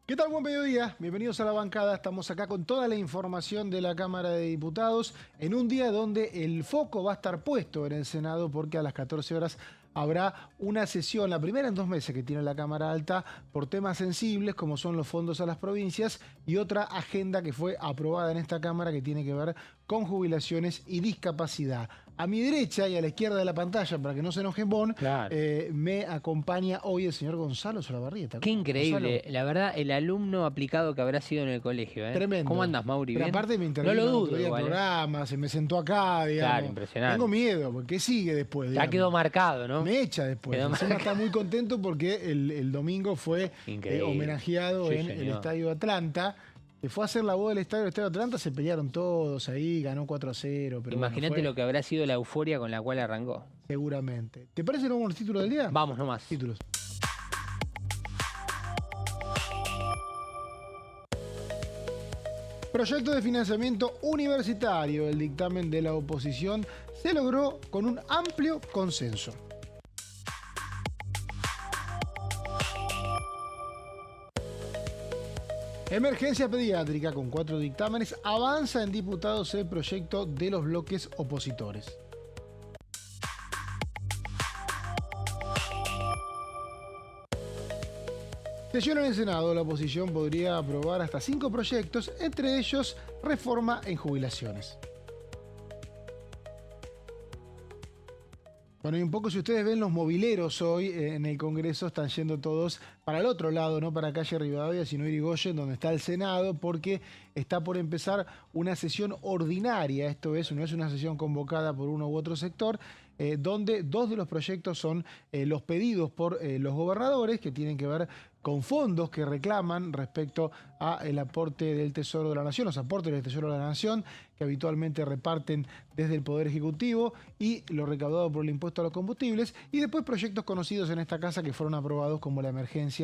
¿Qué tal? Buen mediodía. Bienvenidos a la bancada. Estamos acá con toda la información de la Cámara de Diputados en un día donde el foco va a estar puesto en el Senado porque a las 14 horas habrá una sesión, la primera en 2 meses que tiene la Cámara Alta, por temas sensibles como son los fondos a las provincias y otra agenda que fue aprobada en esta Cámara que tiene que ver con jubilaciones y discapacidad. A mi derecha y a la izquierda de la pantalla, para que no se enojen Bon, Claro. me acompaña hoy el señor Gonzalo Solabarrieta. Qué increíble. Gonzalo, La verdad, el alumno aplicado que habrá sido en el colegio, ¿eh? tremendo. ¿Cómo andas, Mauri? Pero ¿Bien? aparte me No intervino lo el otro dudo día el igual, ¿eh? programa, se me sentó acá, digamos. Claro, impresionante. Tengo miedo, porque ¿qué sigue después? Ya digamos? quedó marcado, ¿no? Me echa después. Quedó Encima marcado. está muy contento porque el domingo fue Increíble. homenajeado Sí, en el señor. Estadio Atlanta. Que fue a hacer la voz del Estadio Atlanta, se pelearon todos ahí, ganó 4-0. Pero Imagínate bueno, lo que habrá sido la euforia con la cual arrancó. seguramente. ¿Te parece que vamos al título del día? Vamos nomás. Títulos. Proyecto de financiamiento universitario. El dictamen de la oposición se logró con un amplio consenso. Emergencia pediátrica con 4 dictámenes. Avanza en diputados el proyecto de los bloques opositores. Sesión en el Senado. La oposición podría aprobar hasta 5 proyectos, entre ellos reforma en jubilaciones. Bueno, y un poco si ustedes ven los mobileros hoy en el Congreso están yendo todos para el otro lado, no para calle Rivadavia, sino Irigoyen, donde está el Senado, porque está por empezar una sesión ordinaria, esto es, no es una sesión convocada por uno u otro sector, donde 2 de los proyectos son los pedidos por los gobernadores, que tienen que ver con fondos que reclaman respecto al aporte del Tesoro de la Nación, los aportes del Tesoro de la Nación, que habitualmente reparten desde el Poder Ejecutivo y lo recaudado por el impuesto a los combustibles, y después proyectos conocidos en esta casa que fueron aprobados como la emergencia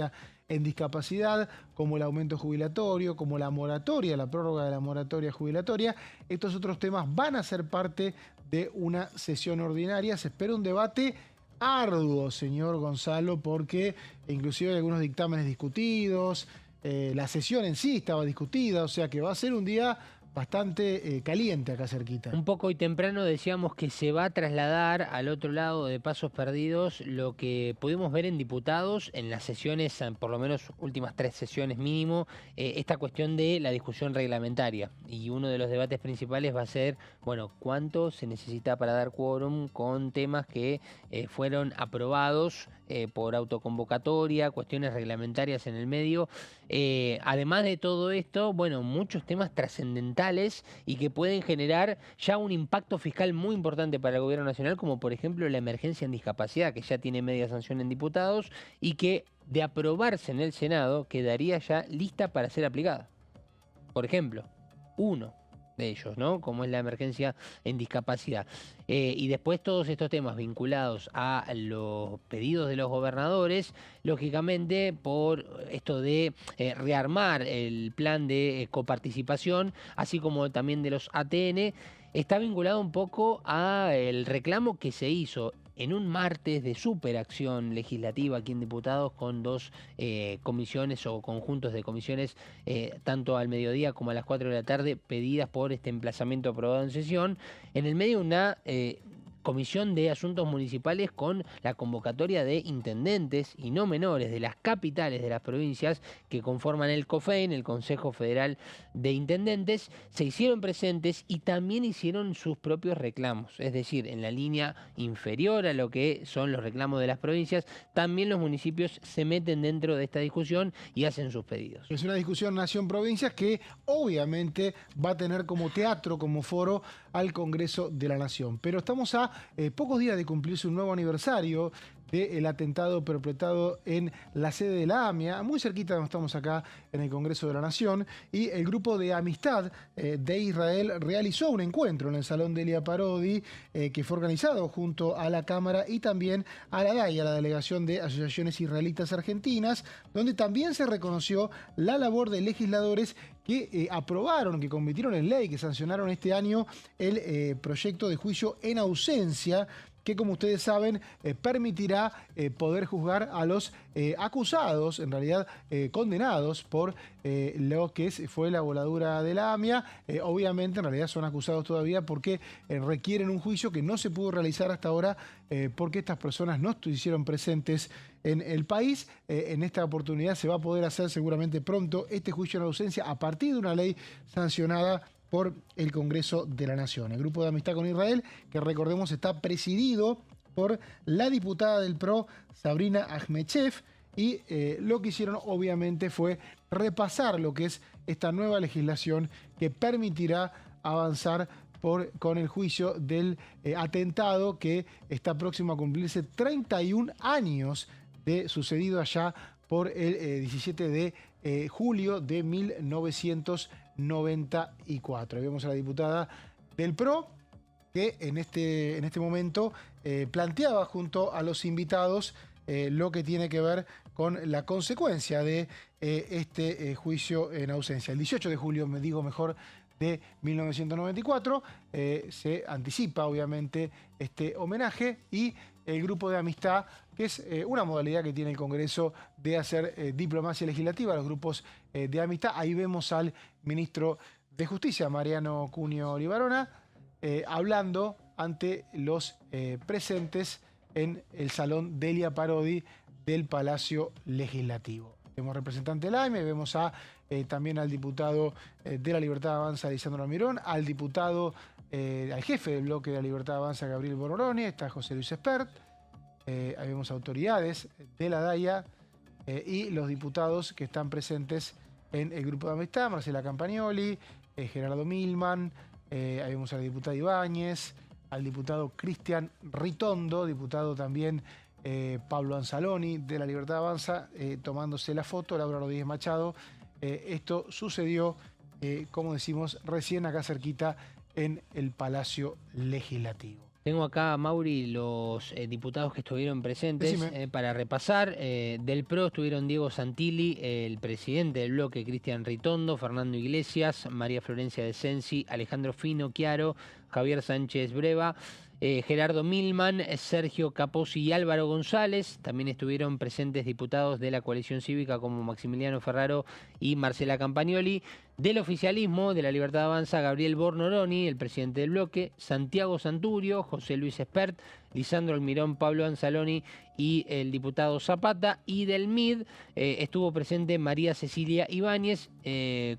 en discapacidad, como el aumento jubilatorio, como la moratoria, la prórroga de la moratoria jubilatoria. Estos otros temas van a ser parte de una sesión ordinaria. Se espera un debate arduo, señor Gonzalo, porque inclusive hay algunos dictámenes discutidos, la sesión en sí estaba discutida, o sea que va a ser un día bastante caliente acá cerquita. Un poco hoy temprano decíamos que se va a trasladar al otro lado de Pasos Perdidos lo que pudimos ver en diputados en las sesiones, por lo menos últimas 3 sesiones mínimo, esta cuestión de la discusión reglamentaria. Y uno de los debates principales va a ser, bueno, cuánto se necesita para dar quórum con temas que fueron aprobados por autoconvocatoria, cuestiones reglamentarias en el medio. Además de todo esto, bueno, muchos temas trascendentales y que pueden generar ya un impacto fiscal muy importante para el gobierno nacional, como por ejemplo la emergencia en discapacidad, que ya tiene media sanción en diputados y que de aprobarse en el Senado quedaría ya lista para ser aplicada. Por ejemplo, uno de ellos, ¿no? Como es la emergencia en discapacidad. Y después todos estos temas vinculados a los pedidos de los gobernadores, lógicamente por esto de rearmar el plan de coparticipación, así como también de los ATN, está vinculado un poco al reclamo que se hizo en un martes de superacción legislativa aquí en Diputados con 2 comisiones o conjuntos de comisiones, tanto al mediodía como a las 4 de la tarde, pedidas por este emplazamiento aprobado en sesión. En el medio una comisión de asuntos municipales con la convocatoria de intendentes y no menores de las capitales de las provincias que conforman el COFEIN, el Consejo Federal de Intendentes, se hicieron presentes y también hicieron sus propios reclamos, es decir, en la línea inferior a lo que son los reclamos de las provincias, también los municipios se meten dentro de esta discusión y hacen sus pedidos. Es una discusión nación-provincias que obviamente va a tener como teatro, como foro al Congreso de la Nación. Pero estamos a pocos días de cumplirse un nuevo aniversario del atentado perpetrado en la sede de la AMIA, muy cerquita donde estamos acá en el Congreso de la Nación, y el grupo de amistad de Israel realizó un encuentro en el Salón Delia Parodi, que fue organizado junto a la Cámara y también a la DAI, a la Delegación de Asociaciones Israelitas Argentinas, donde también se reconoció la labor de legisladores que aprobaron, que convirtieron en ley, que sancionaron este año el proyecto de juicio en ausencia que, como ustedes saben, permitirá poder juzgar a los acusados, en realidad condenados por lo que fue la voladura de la AMIA. Obviamente, en realidad son acusados todavía porque requieren un juicio que no se pudo realizar hasta ahora porque estas personas no estuvieron presentes en el país. En esta oportunidad se va a poder hacer seguramente pronto este juicio en ausencia a partir de una ley sancionada por el Congreso de la Nación. El Grupo de Amistad con Israel, que recordemos está presidido por la diputada del PRO, Sabrina Ahmedchev, y lo que hicieron obviamente fue repasar lo que es esta nueva legislación que permitirá avanzar con el juicio del atentado que está próximo a cumplirse 31 años de sucedido allá por el 17 de julio de 1994. Ahí vemos a la diputada del PRO que en este momento planteaba junto a los invitados lo que tiene que ver con la consecuencia de este juicio en ausencia. El 18 de julio, me digo mejor, de 1994, se anticipa obviamente este homenaje y el grupo de amistad, que es una modalidad que tiene el Congreso de hacer diplomacia legislativa, los grupos de amistad. Ahí vemos al ministro de Justicia, Mariano Cunio Libarona, hablando ante los presentes en el Salón Delia Parodi del Palacio Legislativo. Vemos representante del AIME, vemos también al diputado de la Libertad Avanza, Lisandro Almirón, al diputado, al jefe del bloque de la Libertad Avanza, Gabriel Bororoni, está José Luis Espert, ahí vemos autoridades de la DAIA y los diputados que están presentes en el grupo de amistad, Marcela Campagnoli, Gerardo Milman, ahí vemos a la diputada Ibáñez, al diputado Cristian Ritondo, diputado también Pablo Anzaloni de la Libertad Avanza, tomándose la foto, Laura Rodríguez Machado. Esto sucedió, como decimos, recién acá cerquita en el Palacio Legislativo. Tengo acá, Mauri, los diputados que estuvieron presentes para repasar. Del PRO estuvieron Diego Santilli, el presidente del bloque, Cristian Ritondo, Fernando Iglesias, María Florencia de Sensi, Alejandro Fino Chiaro, Javier Sánchez Breva, Gerardo Milman, Sergio Capozzi y Álvaro González. También estuvieron presentes diputados de la coalición cívica como Maximiliano Ferraro y Marcela Campagnoli. Del oficialismo, de la Libertad Avanza, Gabriel Bornoroni, el presidente del bloque, Santiago Santurio, José Luis Espert, Lisandro Almirón, Pablo Anzaloni y el diputado Zapata. Y del MID estuvo presente María Cecilia Ibáñez,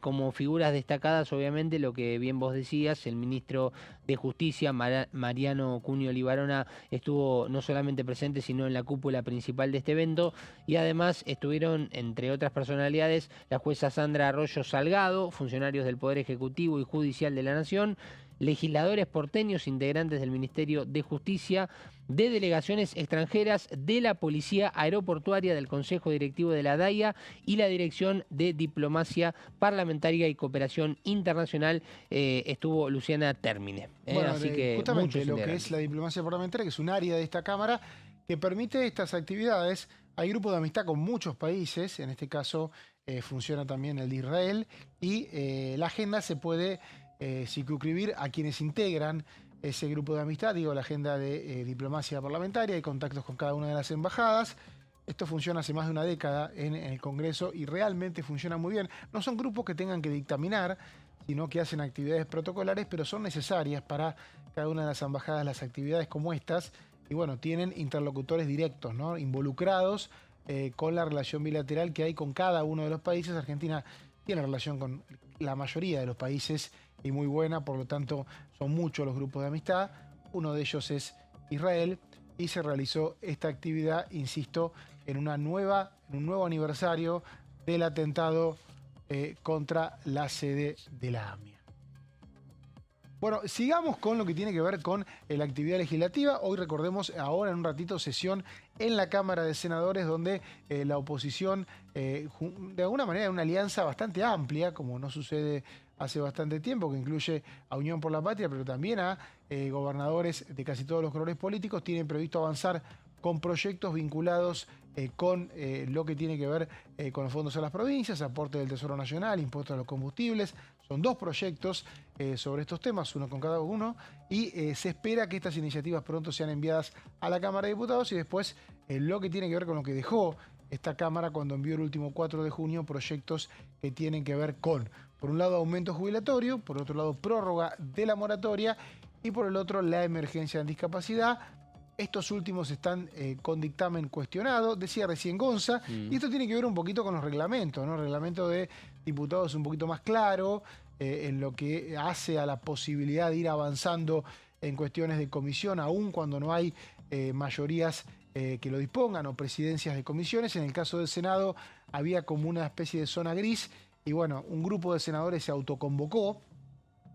como figuras destacadas, obviamente, lo que bien vos decías, el ministro de Justicia, Mariano Cunio Libarona, estuvo no solamente presente, sino en la cúpula principal de este evento. Y además estuvieron, entre otras personalidades, la jueza Sandra Arroyo Salgado, funcionarios del Poder Ejecutivo y Judicial de la Nación, legisladores porteños integrantes del Ministerio de Justicia, de delegaciones extranjeras, de la Policía Aeroportuaria, del Consejo Directivo de la DAIA y la Dirección de Diplomacia Parlamentaria y Cooperación Internacional. Estuvo Luciana Termine. Bueno, así que justamente lo que es la diplomacia parlamentaria, que es un área de esta Cámara que permite estas actividades. Hay grupos de amistad con muchos países, en este caso funciona también el de Israel, y la agenda se puede circunscribir a quienes integran ese grupo de amistad, digo, la agenda de diplomacia parlamentaria y contactos con cada una de las embajadas. Esto funciona hace más de una década en el Congreso y realmente funciona muy bien. No son grupos que tengan que dictaminar, sino que hacen actividades protocolares, pero son necesarias para cada una de las embajadas las actividades como estas. Y bueno, tienen interlocutores directos, ¿no?, involucrados con la relación bilateral que hay con cada uno de los países. Argentina tiene relación con la mayoría de los países y muy buena, por lo tanto son muchos los grupos de amistad. Uno de ellos es Israel y se realizó esta actividad, insisto, en un nuevo aniversario del atentado contra la sede de la AMIA. Bueno, sigamos con lo que tiene que ver con la actividad legislativa. Hoy, recordemos, ahora en un ratito, sesión en la Cámara de Senadores, donde la oposición, de alguna manera, una alianza bastante amplia, como no sucede hace bastante tiempo, que incluye a Unión por la Patria, pero también a gobernadores de casi todos los colores políticos, tienen previsto avanzar con proyectos vinculados con lo que tiene que ver con los fondos a las provincias, aporte del Tesoro Nacional, impuestos a los combustibles. Son 2 proyectos sobre estos temas, uno con cada uno, y se espera que estas iniciativas pronto sean enviadas a la Cámara de Diputados y después lo que tiene que ver con lo que dejó esta Cámara cuando envió el último 4 de junio proyectos que tienen que ver con, por un lado, aumento jubilatorio, por otro lado, prórroga de la moratoria y por el otro, la emergencia en discapacidad. Estos últimos están con dictamen cuestionado, decía recién Gonza, y esto tiene que ver un poquito con los reglamentos, ¿no? El reglamento de diputados es un poquito más claro en lo que hace a la posibilidad de ir avanzando en cuestiones de comisión, aun cuando no hay mayorías que lo dispongan o presidencias de comisiones. En el caso del Senado había como una especie de zona gris y bueno, un grupo de senadores se autoconvocó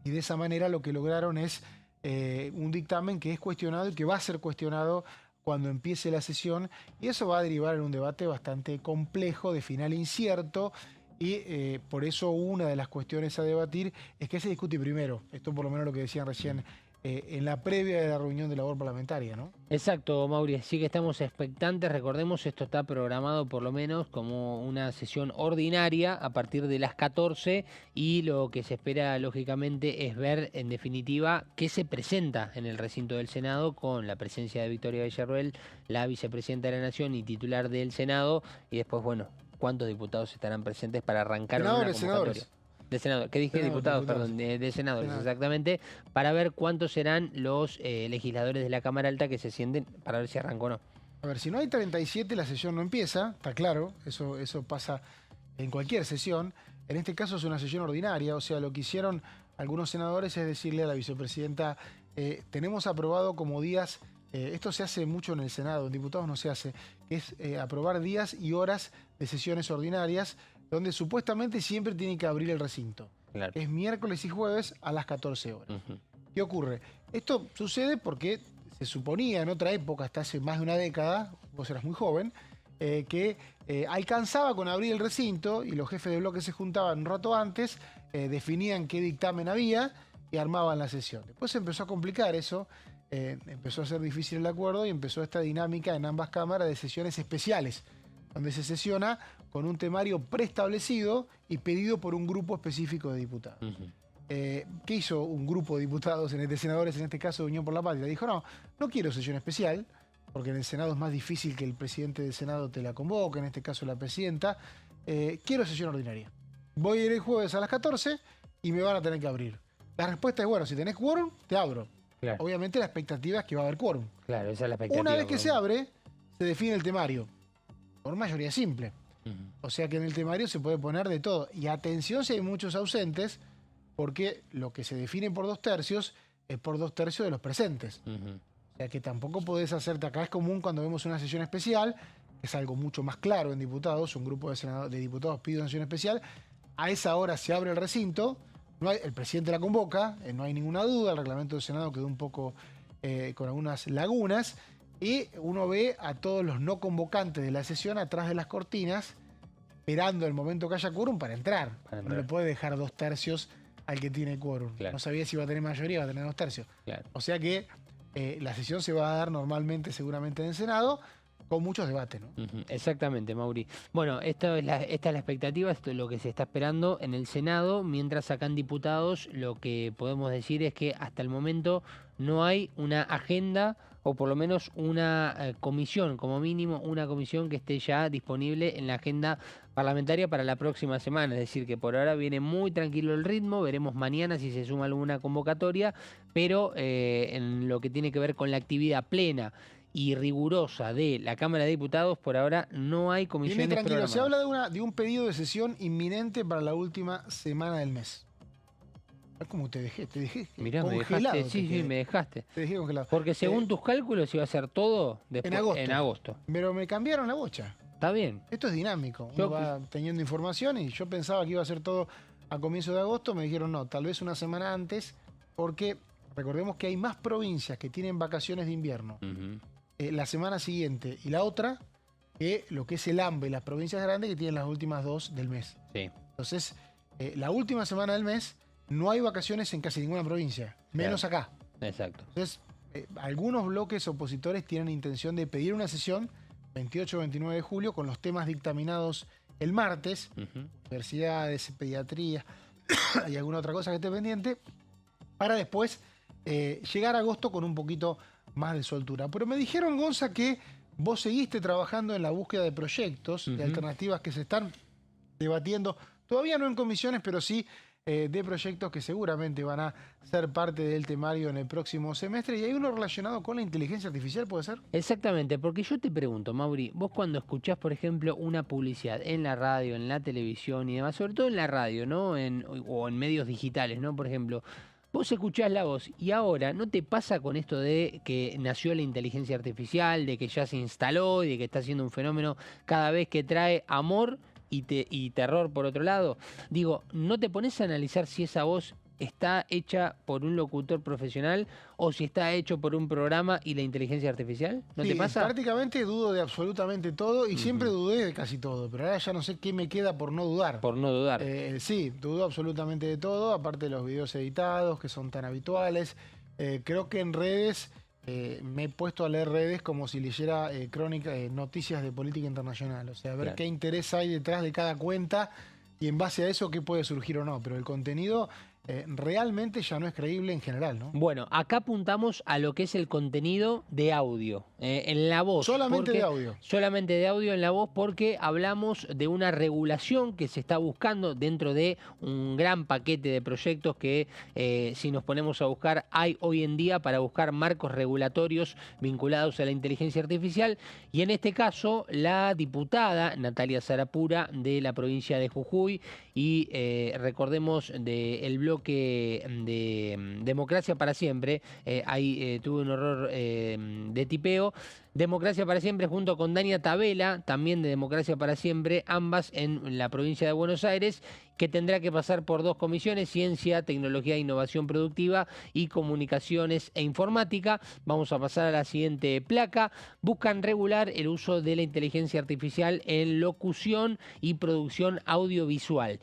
y de esa manera lo que lograron es un dictamen que es cuestionado y que va a ser cuestionado cuando empiece la sesión, y eso va a derivar en un debate bastante complejo, de final incierto, y por eso una de las cuestiones a debatir es que se discute primero. Esto por lo menos lo que decían recién en la previa de la reunión de labor parlamentaria, ¿no? Exacto, Mauri, sí que estamos expectantes. Recordemos, esto está programado por lo menos como una sesión ordinaria a partir de las 14 y lo que se espera lógicamente es ver en definitiva qué se presenta en el recinto del Senado con la presencia de Victoria Villarruel, la vicepresidenta de la Nación y titular del Senado, y después, bueno, cuántos diputados estarán presentes para arrancar una convocatoria. Senadores. De senadores, ¿qué dije? Diputados, perdón, de senadores, exactamente, para ver cuántos serán los legisladores de la Cámara Alta que se sienten, para ver si arrancó o no. A ver, si no hay 37, la sesión no empieza, está claro, eso pasa en cualquier sesión. En este caso es una sesión ordinaria, o sea, lo que hicieron algunos senadores es decirle a la vicepresidenta, tenemos aprobado como días, esto se hace mucho en el Senado, en diputados no se hace, que es aprobar días y horas de sesiones ordinarias, donde supuestamente siempre tiene que abrir el recinto. Claro. Es miércoles y jueves a las 14 horas. ¿Qué ocurre? Esto sucede porque se suponía en otra época, hasta hace más de una década, vos eras muy joven, que alcanzaba con abrir el recinto y los jefes de bloque se juntaban un rato antes, definían qué dictamen había y armaban la sesión. Después se empezó a complicar eso, empezó a ser difícil el acuerdo y empezó esta dinámica en ambas cámaras de sesiones especiales, donde se sesiona con un temario preestablecido y pedido por un grupo específico de diputados. ¿Qué hizo un grupo de diputados, de senadores, en este caso de Unión por la Patria? Dijo, no quiero sesión especial, porque en el Senado es más difícil que el presidente del Senado te la convoque, en este caso la presidenta. Quiero sesión ordinaria. Voy a ir el jueves a las 14 y me van a tener que abrir. La respuesta es, bueno, si tenés quórum, te abro. Claro. Obviamente la expectativa es que va a haber quórum. Claro, esa es la expectativa. Una vez que se abre, se define el temario. Por mayoría simple. O sea que en el temario se puede poner de todo. Y atención si hay muchos ausentes, porque lo que se define por 2/3 es por 2/3 de los presentes. O sea que tampoco podés hacerte, acá es común cuando vemos una sesión especial, es algo mucho más claro en diputados, un grupo de diputados pide una sesión especial, a esa hora se abre el recinto, el presidente la convoca, no hay ninguna duda, el reglamento del Senado quedó un poco con algunas lagunas, y uno ve a todos los no convocantes de la sesión atrás de las cortinas, esperando el momento que haya quórum para entrar. No le puede dejar 2/3 al que tiene quórum. Claro. No sabía si iba a tener mayoría, va a tener 2/3. Claro. O sea que la sesión se va a dar normalmente, seguramente en el Senado, con muchos debates, ¿no? Exactamente, Mauri. Bueno, esta es la expectativa, esto es lo que se está esperando en el Senado, mientras acá en diputados lo que podemos decir es que hasta el momento no hay una agenda o por lo menos una comisión, como mínimo una comisión que esté ya disponible en la agenda parlamentaria para la próxima semana. Es decir, que por ahora viene muy tranquilo el ritmo, veremos mañana si se suma alguna convocatoria, pero en lo que tiene que ver con la actividad plena y rigurosa de la Cámara de Diputados, por ahora no hay comisiones programadas. Se habla de un pedido de sesión inminente para la última semana del mes. ¿Cómo te dejé? Te dejé Mirá, congelado. me dejaste, sí, me dejaste. Te dejé congelado. Porque según tus cálculos iba a ser todo después, en agosto. Pero me cambiaron la bocha. Está bien. Esto es dinámico. Uno va teniendo información y yo pensaba que iba a ser todo a comienzo de agosto. Me dijeron no, tal vez una semana antes, porque recordemos que hay más provincias que tienen vacaciones de invierno la semana siguiente y la otra que lo que es el AMBE, las provincias grandes que tienen las últimas 2 del mes. Sí. Entonces, la última semana del mes no hay vacaciones en casi ninguna provincia, menos acá. Exacto. Entonces, algunos bloques opositores tienen intención de pedir una sesión 28-29 de julio con los temas dictaminados el martes, universidades, pediatría, y alguna otra cosa que esté pendiente, para después llegar a agosto con un poquito más de soltura. Pero me dijeron, Gonza, que vos seguiste trabajando en la búsqueda de proyectos, de alternativas que se están debatiendo, todavía no en comisiones, pero sí de proyectos que seguramente van a ser parte del temario en el próximo semestre. Y hay uno relacionado con la inteligencia artificial, ¿puede ser? Exactamente, porque yo te pregunto, Mauri, vos cuando escuchás, por ejemplo, una publicidad en la radio, en la televisión y demás, sobre todo en la radio, ¿no? O en medios digitales, ¿no? Por ejemplo, vos escuchás la voz y ahora, ¿no te pasa con esto de que nació la inteligencia artificial, de que ya se instaló y de que está siendo un fenómeno cada vez que trae amor y terror por otro lado? Digo, ¿no te pones a analizar si esa voz está hecha por un locutor profesional o si está hecho por un programa y la inteligencia artificial? ¿No Sí, te pasa? prácticamente dudo de absolutamente todo y siempre dudé de casi todo, pero ahora ya no sé qué me queda por no dudar. Por no dudar. Sí, dudo absolutamente de todo, aparte de los videos editados que son tan habituales. Creo que en redes me he puesto a leer redes como si leyera noticias de política internacional, o sea, a ver Claro. qué interés hay detrás de cada cuenta y en base a eso qué puede surgir o no, pero el contenido realmente ya no es creíble en general, ¿no? Bueno, acá apuntamos a lo que es el contenido de audio, en la voz. Solamente de porque- audio. Solamente de audio en la voz porque hablamos de una regulación que se está buscando dentro de un gran paquete de proyectos que si nos ponemos a buscar hay hoy en día para buscar marcos regulatorios vinculados a la inteligencia artificial y en este caso la diputada Natalia Sarapura de la provincia de Jujuy y recordemos del bloque de Democracia para Siempre, ahí tuve un error de tipeo. Democracia para Siempre junto con Dania Tabela, también de Democracia para Siempre, ambas en la provincia de Buenos Aires, que tendrá que pasar por dos comisiones, Ciencia, Tecnología e Innovación Productiva y Comunicaciones e Informática. Vamos a pasar a la siguiente placa. Buscan regular el uso de la inteligencia artificial en locución y producción audiovisual.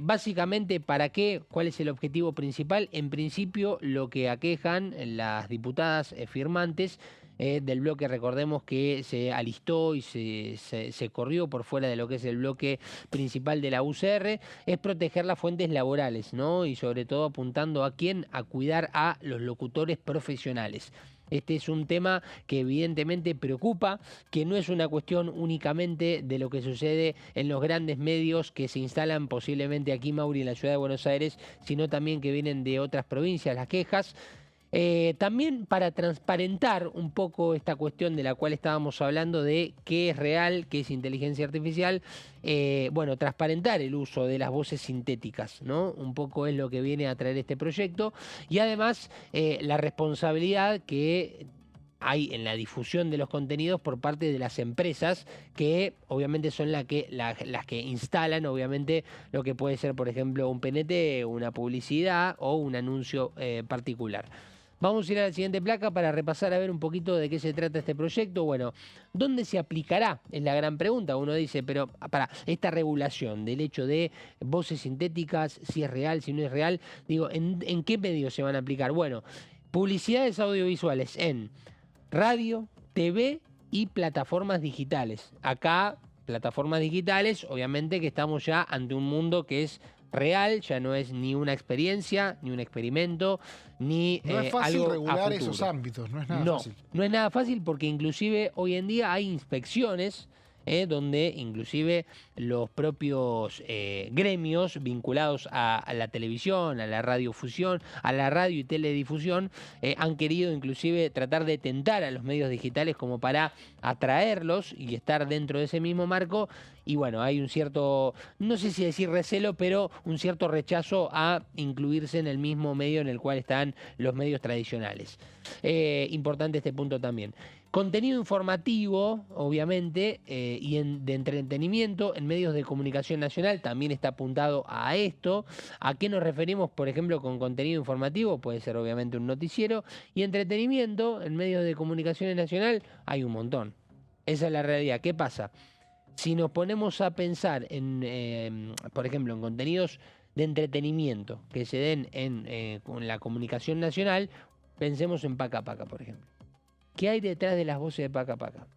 Básicamente, ¿para qué? ¿Cuál es el objetivo principal? En principio, lo que aquejan las diputadas firmantes del bloque, recordemos que se alistó y se corrió por fuera de lo que es el bloque principal de la UCR, es proteger las fuentes laborales, ¿no? Y sobre todo apuntando a quién, a cuidar a los locutores profesionales. Este es un tema que evidentemente preocupa, que no es una cuestión únicamente de lo que sucede en los grandes medios que se instalan posiblemente aquí, Mauri, en la ciudad de Buenos Aires, sino también que vienen de otras provincias, las quejas. También para transparentar un poco esta cuestión de la cual estábamos hablando de qué es real, qué es inteligencia artificial, bueno, transparentar el uso de las voces sintéticas, ¿no? Un poco es lo que viene a traer este proyecto y además la responsabilidad que hay en la difusión de los contenidos por parte de las empresas que obviamente son las que instalan obviamente lo que puede ser, por ejemplo, un PNT, una publicidad o un anuncio particular. Vamos a ir a la siguiente placa para repasar a ver un poquito de qué se trata este proyecto. Bueno, ¿dónde se aplicará? Es la gran pregunta. Uno dice, pero para esta regulación del hecho de voces sintéticas, si es real, si no es real, digo, ¿en qué medios se van a aplicar? Bueno, publicidades audiovisuales en radio, TV y plataformas digitales. Acá, plataformas digitales, obviamente que estamos ya ante un mundo que es real, ya no es ni una experiencia, ni un experimento, ni No es fácil algo a regular futuro. esos ámbitos, no es nada No, fácil. no es nada fácil porque inclusive hoy en día hay inspecciones donde inclusive los propios gremios vinculados a la televisión, a la radiofusión, a la radio y teledifusión, han querido inclusive tratar de tentar a los medios digitales como para atraerlos y estar dentro de ese mismo marco. Y bueno, hay un cierto, no sé si decir recelo, pero un cierto rechazo a incluirse en el mismo medio en el cual están los medios tradicionales. Importante este punto también. Contenido informativo, obviamente, de entretenimiento en medios de comunicación nacional también está apuntado a esto. ¿A qué nos referimos, por ejemplo, con contenido informativo? Puede ser obviamente un noticiero. Y entretenimiento en medios de comunicación nacional hay un montón. Esa es la realidad. ¿Qué pasa? Si nos ponemos a pensar en, por ejemplo, en contenidos de entretenimiento que se den con la comunicación nacional, pensemos en Paca Paca, por ejemplo. ¿Qué hay detrás de las voces de Paca Paca?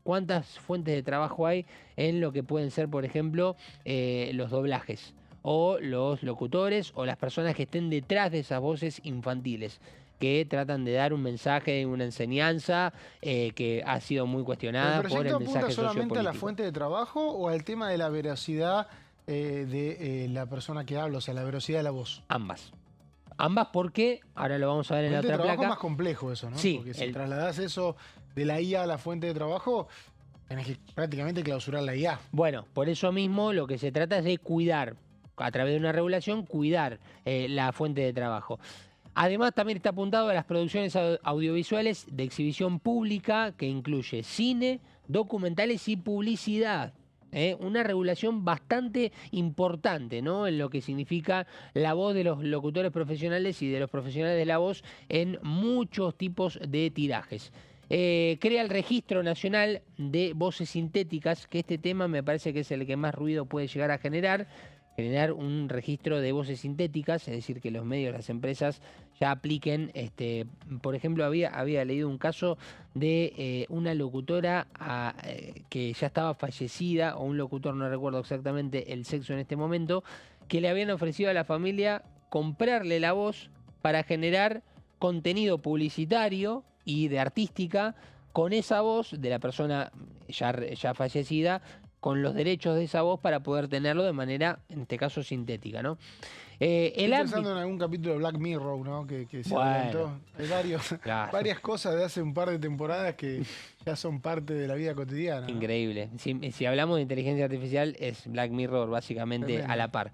¿Cuántas fuentes de trabajo hay en lo que pueden ser, por ejemplo, los doblajes? o los locutores o las personas que estén detrás de esas voces infantiles, que tratan de dar un mensaje, una enseñanza que ha sido muy cuestionada por el proyecto mensaje apunta solamente a la sociopolítico. fuente de trabajo o al tema de la veracidad de la persona que habla, o sea, la veracidad de la voz? Ambas. Ambas porque, ahora lo vamos a ver en la Fuente de otra trabajo es placa. más complejo eso, ¿no? Sí, Porque si trasladás eso de la IA a la fuente de trabajo, tenés que prácticamente clausurar la IA. Bueno, por eso mismo lo que se trata es de cuidar, a través de una regulación, cuidar la fuente de trabajo. Además, también está apuntado a las producciones audiovisuales de exhibición pública, que incluye cine, documentales y publicidad. Una regulación bastante importante, ¿no?, en lo que significa la voz de los locutores profesionales y de los profesionales de la voz en muchos tipos de tirajes. Crea el Registro Nacional de Voces Sintéticas, que este tema me parece que es el que más ruido puede llegar a generar un registro de voces sintéticas, es decir, que los medios, las empresas ya apliquen, por ejemplo, había leído un caso de una locutora que ya estaba fallecida, o un locutor, no recuerdo exactamente el sexo en este momento, que le habían ofrecido a la familia comprarle la voz para generar contenido publicitario y de artística con esa voz de la persona ya fallecida, con los derechos de esa voz para poder tenerlo de manera, en este caso, sintética, ¿no? Estoy pensando en algún capítulo de Black Mirror, ¿no? Que se adelantó. Hay varias cosas de hace un par de temporadas que ya son parte de la vida cotidiana, ¿no? Increíble. Si hablamos de inteligencia artificial, es Black Mirror básicamente Tremendo. A la par.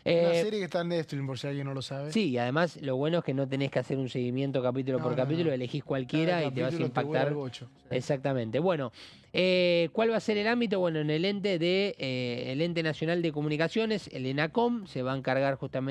Una serie que está en Netflix, por si alguien no lo sabe. Sí, y además lo bueno es que no tenés que hacer un seguimiento capítulo por capítulo, elegís cualquiera y te vas a impactar. Exactamente. Bueno, ¿cuál va a ser el ámbito? Bueno, en el ente el Ente Nacional de Comunicaciones, el ENACOM, se va a encargar justamente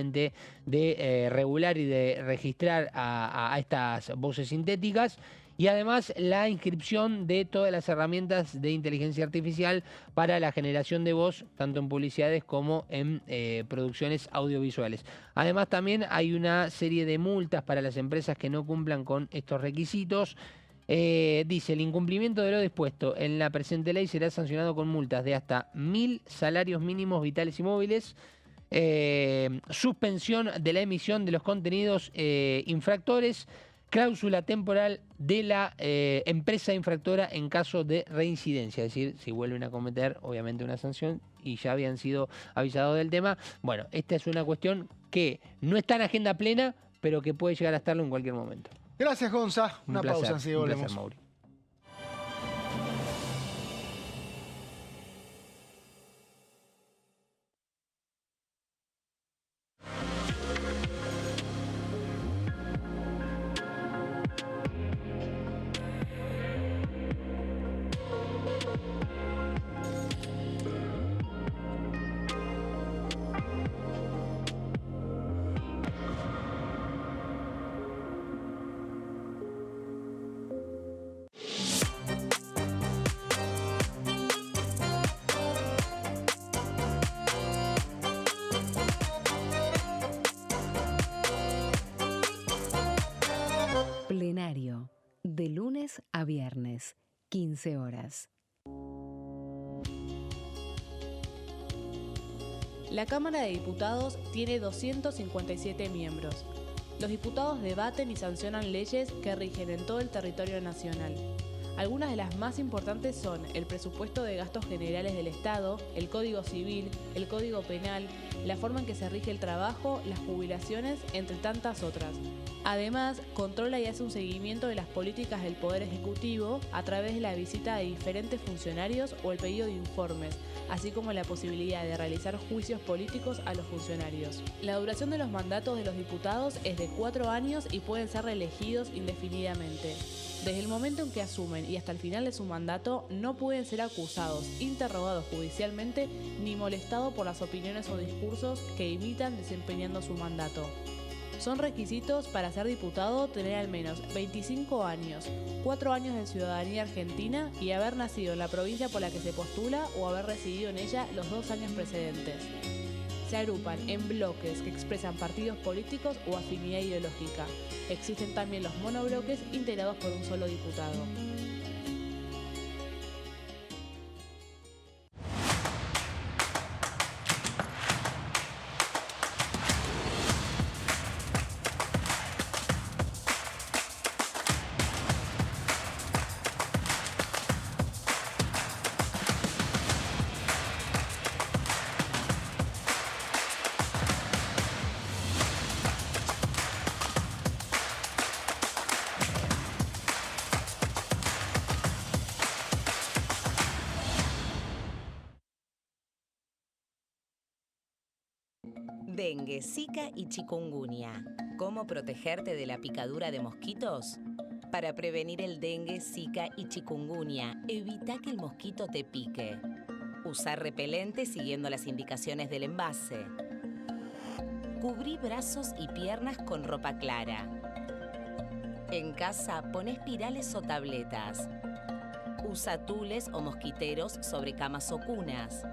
de regular y de registrar a estas voces sintéticas. Y además la inscripción de todas las herramientas de inteligencia artificial para la generación de voz, tanto en publicidades como en producciones audiovisuales. Además también hay una serie de multas para las empresas que no cumplan con estos requisitos. Dice, el incumplimiento de lo dispuesto en la presente ley será sancionado con multas de hasta 1.000 salarios mínimos vitales y móviles, suspensión de la emisión de los contenidos infractores, cláusula temporal de la empresa infractora en caso de reincidencia, es decir, si vuelven a cometer, obviamente, una sanción y ya habían sido avisados del tema. Bueno, esta es una cuestión que no está en agenda plena, pero que puede llegar a estarlo en cualquier momento. Gracias, Gonza. Una pausa, enseguida volvemos. Un placer, Mauri. Plenario, de lunes a viernes, 15 horas. La Cámara de Diputados tiene 257 miembros. Los diputados debaten y sancionan leyes que rigen en todo el territorio nacional. Algunas de las más importantes son el presupuesto de gastos generales del Estado, el Código Civil, el Código Penal, la forma en que se rige el trabajo, las jubilaciones, entre tantas otras. Además, controla y hace un seguimiento de las políticas del Poder Ejecutivo a través de la visita de diferentes funcionarios o el pedido de informes, así como la posibilidad de realizar juicios políticos a los funcionarios. La duración de los mandatos de los diputados es de 4 años y pueden ser reelegidos indefinidamente. Desde el momento en que asumen y hasta el final de su mandato, no pueden ser acusados, interrogados judicialmente, ni molestados por las opiniones o discursos que imitan desempeñando su mandato. Son requisitos para ser diputado tener al menos 25 años, 4 años de ciudadanía argentina y haber nacido en la provincia por la que se postula o haber residido en ella los 2 años precedentes. Se agrupan en bloques que expresan partidos políticos o afinidad ideológica. Existen también los monobloques integrados por un solo diputado. Dengue, Zika y chikungunya. ¿Cómo protegerte de la picadura de mosquitos? Para prevenir el dengue, Zika y chikungunya, evita que el mosquito te pique. Usar repelente siguiendo las indicaciones del envase. Cubrí brazos y piernas con ropa clara. En casa, pon espirales o tabletas. Usa tules o mosquiteros sobre camas o cunas.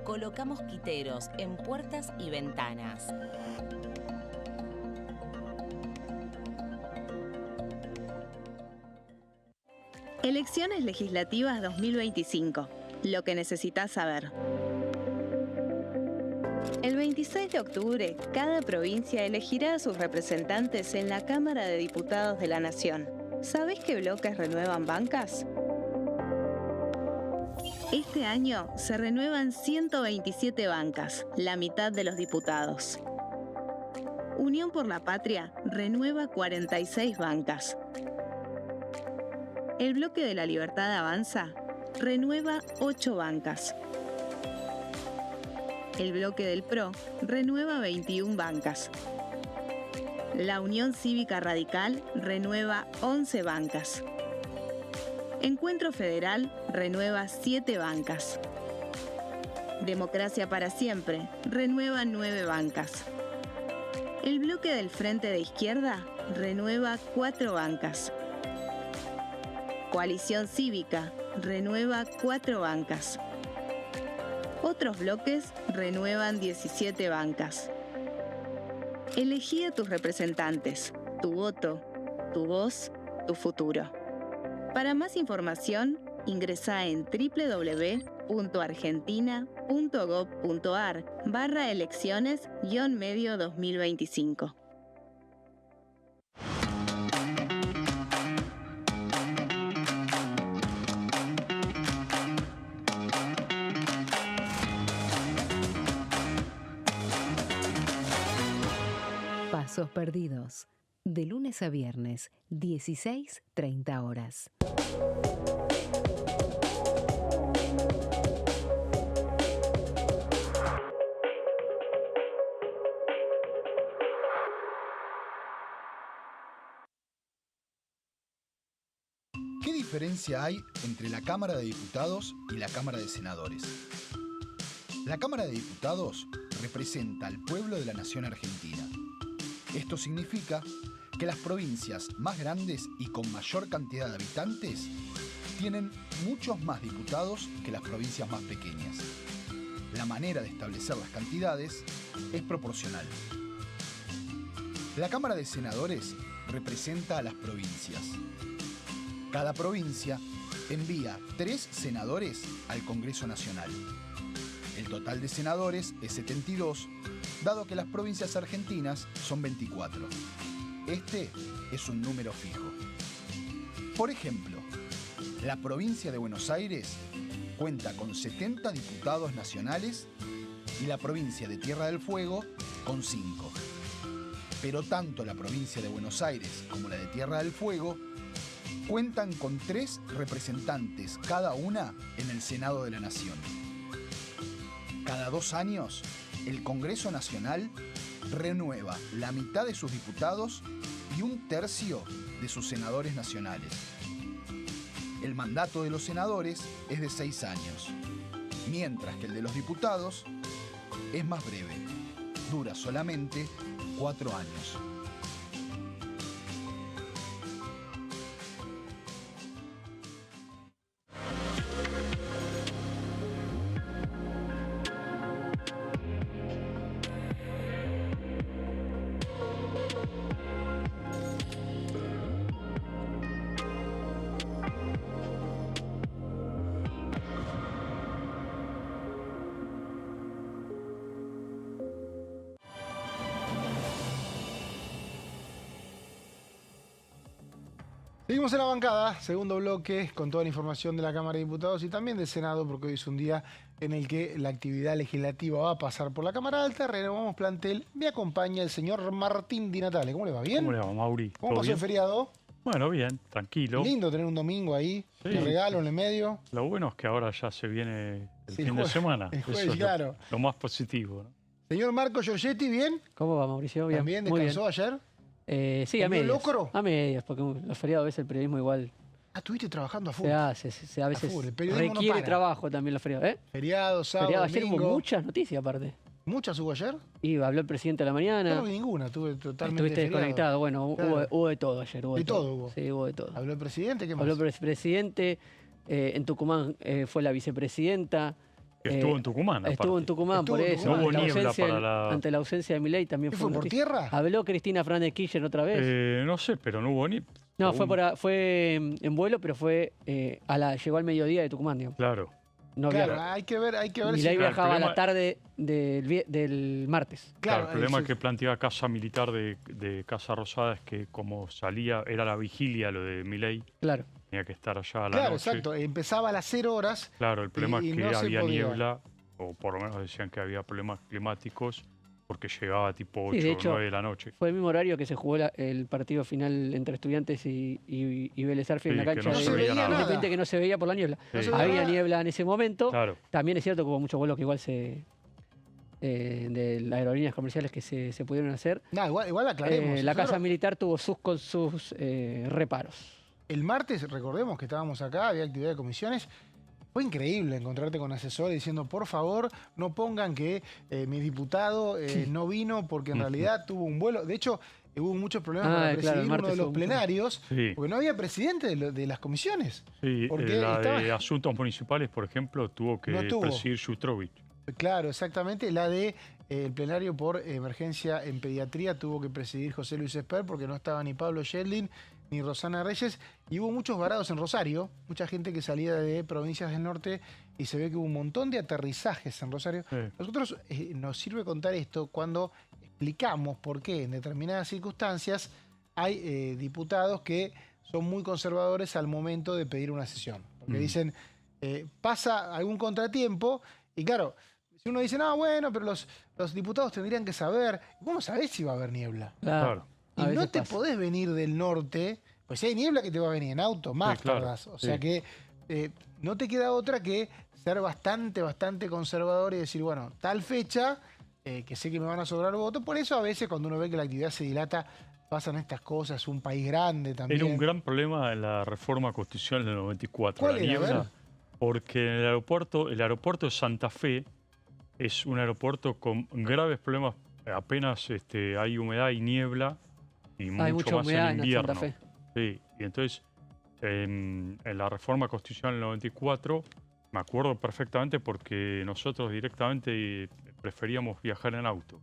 Coloca mosquiteros en puertas y ventanas. Elecciones legislativas 2025. Lo que necesitas saber. El 26 de octubre, cada provincia elegirá a sus representantes en la Cámara de Diputados de la Nación. ¿Sabés qué bloques renuevan bancas? Este año se renuevan 127 bancas, la mitad de los diputados. Unión por la Patria renueva 46 bancas. El Bloque de la Libertad Avanza renueva 8 bancas. El Bloque del PRO renueva 21 bancas. La Unión Cívica Radical renueva 11 bancas. Encuentro Federal renueva 7 bancas. Democracia para Siempre renueva 9 bancas. El Bloque del Frente de Izquierda renueva 4 bancas. Coalición Cívica renueva 4 bancas. Otros bloques renuevan 17 bancas. Elegí a tus representantes, tu voto, tu voz, tu futuro. Para más información, ingresá en www.argentina.gov.ar/elecciones-medio 2025. Pasos perdidos. De lunes a viernes, 16:30 horas. ¿Qué diferencia hay entre la Cámara de Diputados y la Cámara de Senadores? La Cámara de Diputados representa al pueblo de la nación argentina. Esto significa que las provincias más grandes y con mayor cantidad de habitantes tienen muchos más diputados que las provincias más pequeñas. La manera de establecer las cantidades es proporcional. La Cámara de Senadores representa a las provincias. Cada provincia envía 3 senadores al Congreso Nacional. El total de senadores es 72, dado que las provincias argentinas son 24. Este es un número fijo. Por ejemplo, la provincia de Buenos Aires cuenta con 70 diputados nacionales y la provincia de Tierra del Fuego con 5. Pero tanto la provincia de Buenos Aires como la de Tierra del Fuego cuentan con 3 representantes cada una en el Senado de la Nación. Cada 2 años, el Congreso Nacional renueva la mitad de sus diputados y 1/3 de sus senadores nacionales. El mandato de los senadores es de 6 años, mientras que el de los diputados es más breve, dura solamente 4 años. Seguimos en la bancada, segundo bloque, con toda la información de la Cámara de Diputados y también del Senado, porque hoy es un día en el que la actividad legislativa va a pasar por la Cámara Alta. Renovamos plantel. Me acompaña el señor Martín Di Natale. ¿Cómo le va? ¿Bien? ¿Cómo le va, Mauri? ¿Cómo pasó el feriado? Bueno, bien, tranquilo. Lindo tener un domingo ahí, Sí. de regalo en el medio. Lo bueno es que ahora ya se viene el Sí, fin de semana. el jueves, Eso es claro. lo más positivo, ¿no? Señor Marco Giorgetti, ¿bien? ¿Cómo va, Mauricio? Bien. ¿También muy descansó ayer? Sí, a ¿Comió medias. locro? A medias, porque los feriados a veces el periodismo igual Ah, estuviste trabajando a full. a veces full, el periodismo no requiere para. trabajo también los feriados. Feriado, sábado, Feriado, ayer hubo domingo. muchas noticias aparte. ¿Muchas hubo ayer? Y habló el presidente a la mañana. Yo no vi ninguna, estuve totalmente Estuviste feriado. desconectado. Bueno, Claro. hubo de todo ayer. Hubo De todo hubo. Sí, hubo de todo. ¿Habló el presidente? ¿Qué más? Habló el presidente. En Tucumán fue la vicepresidenta. Que estuvo en Tucumán, Estuvo aparte. en Tucumán, Estuvo por en eso. Tucumán. No hubo Ante la niebla ausencia para la- Ante la ausencia de Milei también ¿Qué fue fue, por noticia. tierra? Habló Cristina Fernández de Kirchner otra vez. No sé, pero no hubo ni... No, según- fue en vuelo, pero llegó al mediodía de Tucumán, digamos. Claro. No Claro, viajó. hay que ver Milei si... el viajaba a problema- la tarde del martes. Claro, el problema sí. que planteaba Casa Militar de Casa Rosada es que como salía, era la vigilia lo de Milei, Claro. tenía que estar allá a la Claro, noche. exacto. Empezaba a las 0 horas. Claro, el problema Y es que no se había podía. niebla, o por lo menos decían que había problemas climáticos, porque llegaba tipo 8 Sí, de o hecho, 9 de la noche. Fue el mismo horario que se jugó el partido final entre Estudiantes y Vélez Arfiel en Sí, la que cancha no se de veía nada. Independiente, que no se veía por la niebla. Sí. se veía Había nada. niebla en ese momento. Claro, También es cierto que hubo muchos vuelos que igual de las aerolíneas comerciales que se pudieron hacer. No, igual aclaremos. La Casa Nosotros, Militar tuvo con sus reparos. el martes, recordemos que estábamos acá, había actividad de comisiones. Fue increíble encontrarte con asesores diciendo, por favor, no pongan que mi diputado no vino porque en realidad tuvo un vuelo. De hecho, hubo muchos problemas para Claro, el presidir uno martes de los hubo mucho. plenarios, sí. porque no había presidente de las comisiones. Sí, Porque la estaba- de Asuntos Municipales, por ejemplo, tuvo que No tuvo. presidir Jutrovich. Claro, exactamente. La de el plenario por emergencia en pediatría tuvo que presidir José Luis Esper porque no estaba ni Pablo Sheldin ni Rosana Reyes. Y hubo muchos varados en Rosario, mucha gente que salía de provincias del norte y se ve que hubo un montón de aterrizajes en Rosario. Sí. Nosotros nos sirve contar esto cuando explicamos por qué en determinadas circunstancias hay diputados que son muy conservadores al momento de pedir una sesión. Porque dicen, pasa algún contratiempo y claro, si uno dice, no, bueno, pero los diputados tendrían que saber, vos no sabés si va a haber niebla. Claro. Y A no veces te pasa. podés venir del norte, pues si hay niebla que te va a venir en auto, más Sí, claro, tardás. O sí. sea que no te queda otra que ser bastante conservador y decir, bueno, tal fecha, que sé que me van a sobrar votos. Por eso a veces cuando uno ve que la actividad se dilata, pasan estas cosas, un país grande también. Era un gran problema en la reforma constitucional del 94, ¿Cuál la era? A ver. niebla, porque en el aeropuerto de Santa Fe es un aeropuerto con graves problemas, apenas hay humedad y niebla, y Hay mucho mucha más humedad en en invierno. Santa Fe. Sí, y entonces en la reforma constitucional del 94 me acuerdo perfectamente porque nosotros directamente preferíamos viajar en auto.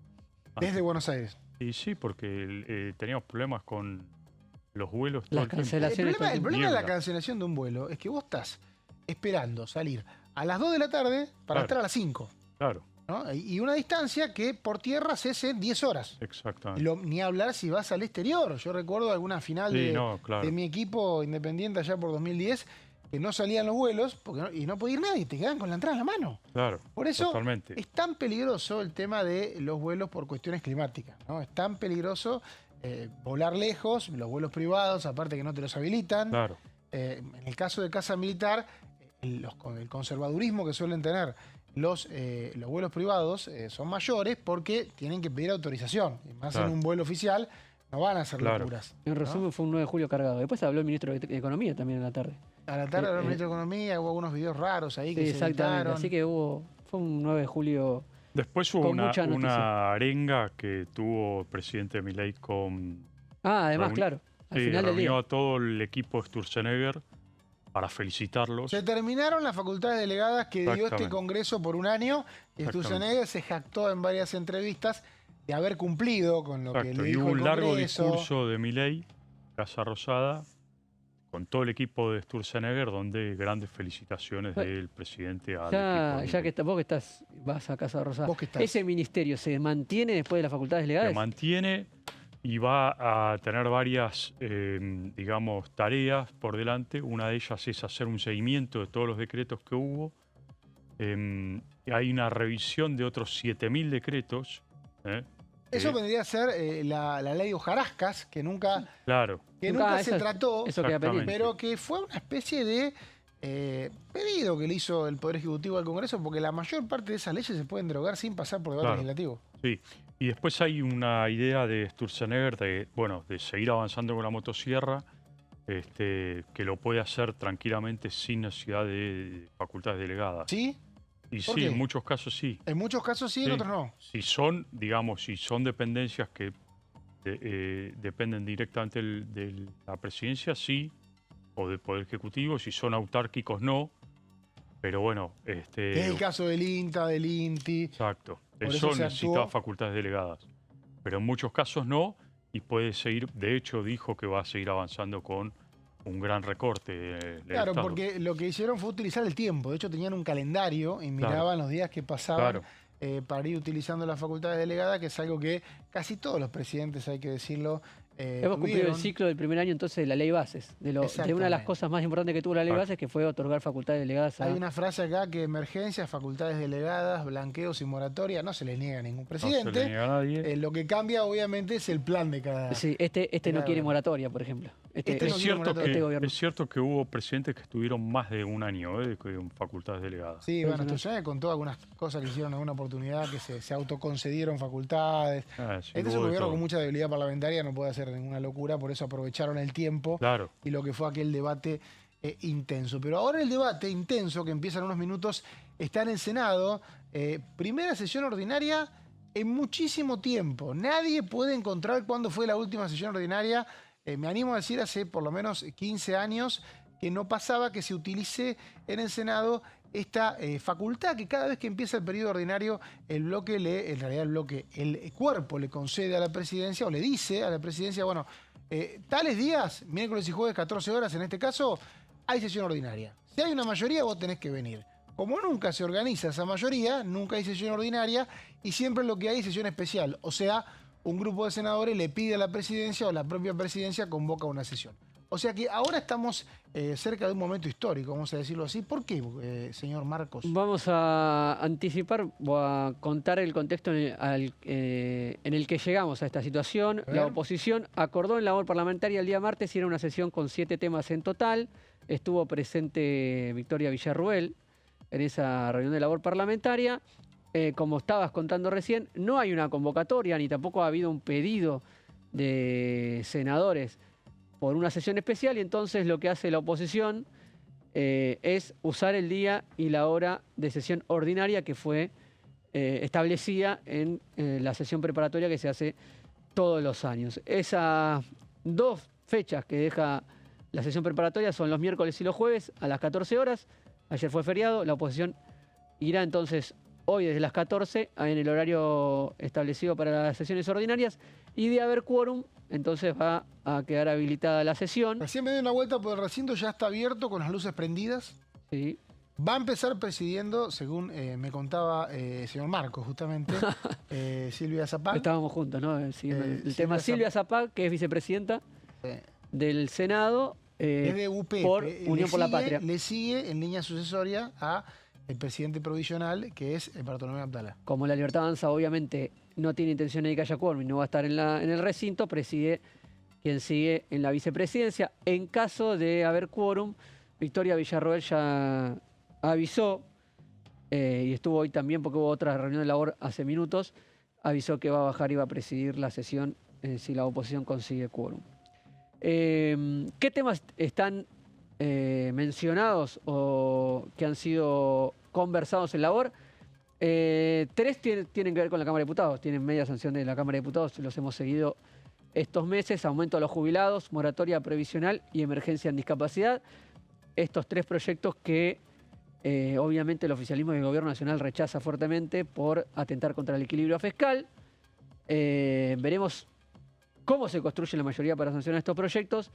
Desde Buenos Aires. Y sí, porque teníamos problemas con los vuelos todo Las el tiempo. cancelaciones. El problema de la Niebla. cancelación de un vuelo es que vos estás esperando salir a las 2 de la tarde para Claro. estar a las 5. Claro, ¿no? Y una distancia que por tierra se hace en 10 horas. exactamente. Ni hablar si vas al exterior. Yo recuerdo alguna final Sí, no, claro. de mi equipo independiente allá por 2010 que no salían los vuelos y no podía ir nadie, te quedaban con la entrada en la mano. Claro, Por eso totalmente. es tan peligroso el tema de los vuelos por cuestiones climáticas, ¿no? Es tan peligroso volar lejos, los vuelos privados, aparte que no te los habilitan. Claro, En el caso de Casa Militar, con el conservadurismo que suelen tener los vuelos privados son mayores porque tienen que pedir autorización. Y más Claro. en un vuelo oficial no van a hacer Claro. locuras. En ¿no? resumen, fue un 9 de julio cargado. Después habló el ministro de Economía también en la tarde. A la tarde, el ministro de Economía, hubo algunos videos raros ahí Sí, que se exactamente. editaron. Así que fue un 9 de julio. después hubo Con una, mucha noticia. una arenga que tuvo el presidente Milei con... Además, Reuni- claro. Al Sí, final del reunió día. a todo el equipo de Sturzenegger para felicitarlos. Se terminaron las facultades delegadas que dio este Exactamente. Congreso por un año y Exactamente. Sturzenegger se jactó en varias entrevistas de haber cumplido con lo que Exacto, le y dijo hubo un el largo Congreso. discurso de Milei, Casa Rosada, con todo el equipo de Sturzenegger, donde grandes felicitaciones del presidente al Ya equipo. que vos que vas a Casa Rosada, Vos que estás. ¿ese ministerio se mantiene después de las facultades Se legales? mantiene y va a tener varias, digamos, tareas por delante. Una de ellas es hacer un seguimiento de todos los decretos que hubo. Hay una revisión de otros 7.000 decretos. Eso vendría a ser la ley de hojarascas, que nunca Claro, se trató, Eso queda pendiente. pero que fue una especie de pedido que le hizo el Poder Ejecutivo al Congreso, porque la mayor parte de esas leyes se pueden derogar sin pasar por debate Claro. legislativo. Sí, y después hay una idea de Sturzenegger de seguir avanzando con la motosierra, que lo puede hacer tranquilamente sin necesidad de facultades delegadas. ¿Sí? Y ¿Por sí, qué? en muchos casos sí. En muchos casos sí, en otros no. Si son, digamos, si son dependencias que dependen directamente de la presidencia, sí, o del Poder Ejecutivo. Si son autárquicos, no. Pero bueno, Es el caso del INTA, del INTI. exacto. Por Eso eso se necesita actuó. facultades delegadas. Pero en muchos casos no, y puede seguir, de hecho dijo que va a seguir avanzando con un gran recorte del Claro, Estado. porque lo que hicieron fue utilizar el tiempo. De hecho, tenían un calendario y miraban los días que pasaban para ir utilizando las facultades delegadas, que es algo que casi todos los presidentes, hay que decirlo, Hemos cumplido el ciclo del primer año entonces de la ley bases, de una de las Exactamente. cosas más importantes que tuvo la ley bases, que fue otorgar facultades delegadas a... Hay una frase acá que emergencias, facultades delegadas, blanqueos y moratoria no se les niega a ningún presidente. No se le niega a nadie. Lo que cambia obviamente es el plan de cada... Sí, este no quiere moratoria, por ejemplo. Este no Es gobierno. cierto que hubo presidentes que estuvieron más de un año con facultades delegadas. Sí, bueno, Sturzenegger contó algunas cosas que hicieron en alguna oportunidad, que se autoconcedieron facultades. Sí, Este es un hubo de gobierno todo. con mucha debilidad parlamentaria, no puede hacer ninguna locura, por eso aprovecharon el tiempo Claro. y lo que fue aquel debate intenso. Pero ahora el debate intenso, que empieza en unos minutos, está en el Senado. Primera sesión ordinaria en muchísimo tiempo. Nadie puede encontrar cuándo fue la última sesión ordinaria. Me animo a decir hace por lo menos 15 años que no pasaba que se utilice en el Senado esta facultad que cada vez que empieza el periodo ordinario el cuerpo le concede a la presidencia o le dice a la presidencia, bueno, tales días, miércoles y jueves 14 horas en este caso, hay sesión ordinaria. Si hay una mayoría vos tenés que venir. Como nunca se organiza esa mayoría, nunca hay sesión ordinaria y siempre lo que hay es sesión especial. O sea, un grupo de senadores le pide a la presidencia o la propia presidencia convoca una sesión. O sea que ahora estamos cerca de un momento histórico, vamos a decirlo así. ¿Por qué, señor Marcos? Vamos a anticipar o a contar el contexto en el que llegamos a esta situación. La oposición acordó en labor parlamentaria el día martes y era una sesión con 7 temas en total. Estuvo presente Victoria Villarruel en esa reunión de labor parlamentaria. Como estabas contando recién, no hay una convocatoria ni tampoco ha habido un pedido de senadores por una sesión especial y entonces lo que hace la oposición es usar el día y la hora de sesión ordinaria que fue establecida en la sesión preparatoria que se hace todos los años. Esas 2 fechas que deja la sesión preparatoria son los miércoles y los jueves a las 14 horas. Ayer fue feriado, la oposición irá entonces hoy desde las 14 en el horario establecido para las sesiones ordinarias y de haber quórum, entonces va a quedar habilitada la sesión. Recién me doy una vuelta por el recinto, ya está abierto con las luces prendidas. Sí. Va a empezar presidiendo, según me contaba el señor Marcos, justamente, Silvia Zapag. Estábamos juntos, ¿no? Siguiendo el tema. Silvia Silvia Zapag, que es vicepresidenta del Senado es de UP, por Unión por la Patria. Le sigue en línea sucesoria a el presidente provisional, que es Bartolomé Abdala. Como la Libertad Avanza obviamente no tiene intención de que haya quórum y no va a estar en el recinto, preside quien sigue en la vicepresidencia. En caso de haber quórum, Victoria Villarroel ya avisó, y estuvo hoy también porque hubo otra reunión de labor hace minutos, avisó que va a bajar y va a presidir la sesión si la oposición consigue quórum. ¿Qué temas están mencionados o que han sido conversados en labor? 3 tienen que ver con la Cámara de Diputados, tienen media sanción de la Cámara de Diputados, los hemos seguido estos meses: aumento a los jubilados, moratoria previsional y emergencia en discapacidad. Estos 3 proyectos que obviamente el oficialismo y el Gobierno Nacional rechaza fuertemente por atentar contra el equilibrio fiscal. Veremos cómo se construye la mayoría para sancionar estos proyectos.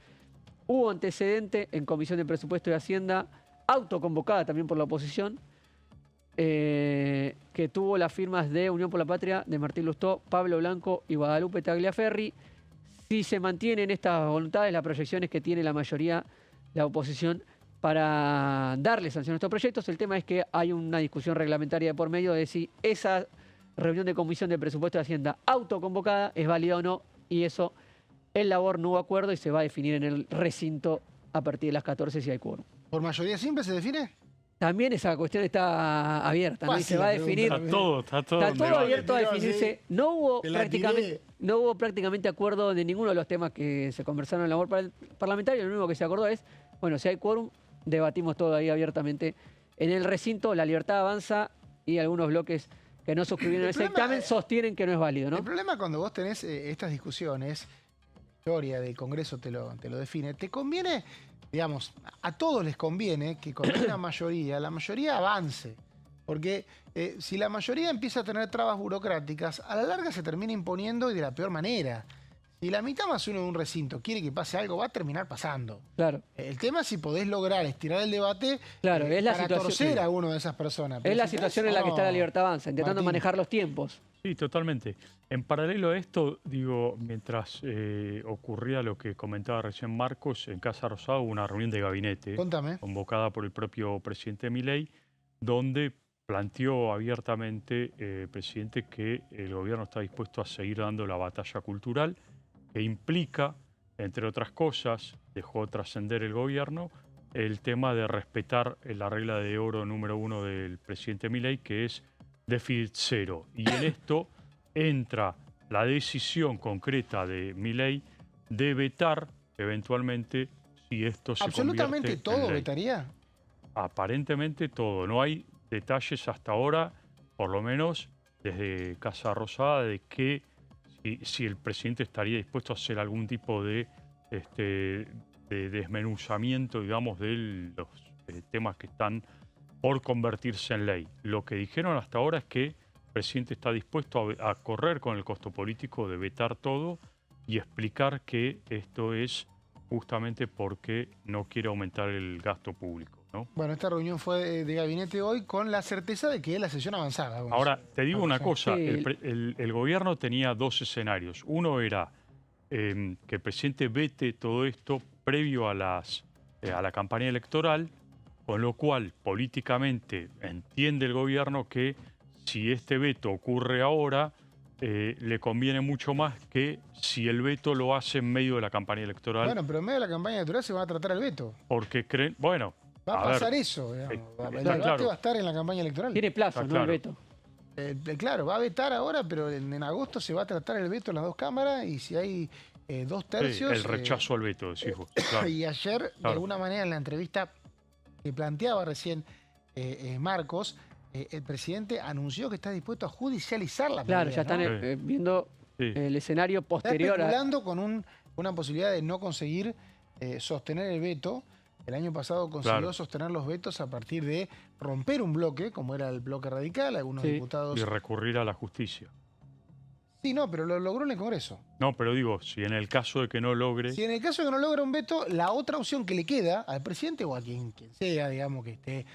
Hubo antecedente en Comisión de Presupuesto y Hacienda, autoconvocada también por la oposición, que tuvo las firmas de Unión por la Patria, de Martín Lustó, Pablo Blanco y Guadalupe Tagliaferri. Si se mantienen estas voluntades, las proyecciones que tiene la mayoría, la oposición, para darle sanción a estos proyectos, el tema es que hay una discusión reglamentaria de por medio de si esa reunión de Comisión de Presupuesto y Hacienda autoconvocada es válida o no, y eso en labor no hubo acuerdo y se va a definir en el recinto a partir de las 14 si hay quórum. ¿Por mayoría simple se define? También esa cuestión está abierta, ¿no? Y se va a definir. Está todo Está en todo debate. abierto a Tiró definirse. así, No hubo, te la prácticamente acuerdo de ninguno de los temas que se conversaron en la labor parlamentaria. Lo único que se acordó es, bueno, si hay quórum, debatimos todo ahí abiertamente. En el recinto, La Libertad Avanza y algunos bloques que no suscribieron ese dictamen sostienen que no es válido, ¿no? El problema cuando vos tenés estas discusiones, la historia del Congreso te lo define, te conviene, digamos, a todos les conviene que con una mayoría, la mayoría avance. Porque si la mayoría empieza a tener trabas burocráticas, a la larga se termina imponiendo y de la peor manera. Si la mitad más uno de un recinto quiere que pase algo, va a terminar pasando. Claro. El tema es si podés lograr estirar el debate Claro, es la para situación, torcer a uno de esas personas. Pero es la si situación tenés- en la que está la no, Libertad Avanza, intentando Martín. manejar los tiempos. Sí, totalmente. En paralelo a esto, digo, mientras ocurría lo que comentaba recién Marcos, en Casa Rosada hubo una reunión de gabinete Contame. convocada por el propio presidente Milei, donde planteó abiertamente el presidente que el gobierno está dispuesto a seguir dando la batalla cultural, que implica, entre otras cosas, dejó trascender el gobierno, el tema de respetar la regla de oro número 1 del presidente Milei, que es déficit cero. Y en esto entra la decisión concreta de Milei de vetar eventualmente si esto se ¿Absolutamente convierte en todo ley. vetaría? Aparentemente todo. No hay detalles hasta ahora, por lo menos desde Casa Rosada, de que si el presidente estaría dispuesto a hacer algún tipo de desmenuzamiento, digamos, de los temas que están por convertirse en ley. Lo que dijeron hasta ahora es que el presidente está dispuesto a correr con el costo político de vetar todo y explicar que esto es justamente porque no quiere aumentar el gasto público, ¿no? Bueno, esta reunión fue de gabinete hoy con la certeza de que la sesión avanzaba. Ahora, te digo una cosa, Sí. el gobierno tenía dos escenarios. Uno era que el presidente vete todo esto previo a la campaña electoral, con lo cual políticamente entiende el gobierno que si este veto ocurre ahora, le conviene mucho más que si el veto lo hace en medio de la campaña electoral. Bueno, pero en medio de la campaña electoral se va a tratar el veto. Porque creen, bueno, Va a ver, pasar eso. Digamos. está El debate claro. va a estar en la campaña electoral. Tiene plazo, Ah, ¿no? claro. El veto. Claro, va a vetar ahora, pero en agosto se va a tratar el veto en las dos cámaras y si hay 2/3... el rechazo al veto, decís vos. Claro. Y ayer, de Claro. alguna manera, en la entrevista que planteaba recién Marcos, el presidente anunció que está dispuesto a judicializar la Claro, medida, ya están ¿no? Sí. viendo Sí. el escenario Está posterior a... especulando con una posibilidad de no conseguir sostener el veto. El año pasado consiguió Claro. sostener los vetos a partir de romper un bloque, como era el bloque radical, algunos Sí. diputados... Y recurrir a la justicia. Sí, no, pero lo logró en el Congreso. No, pero digo, si en el caso de que no logre, Si en el caso de que no logra un veto, la otra opción que le queda al presidente o a quien sea, digamos, que esté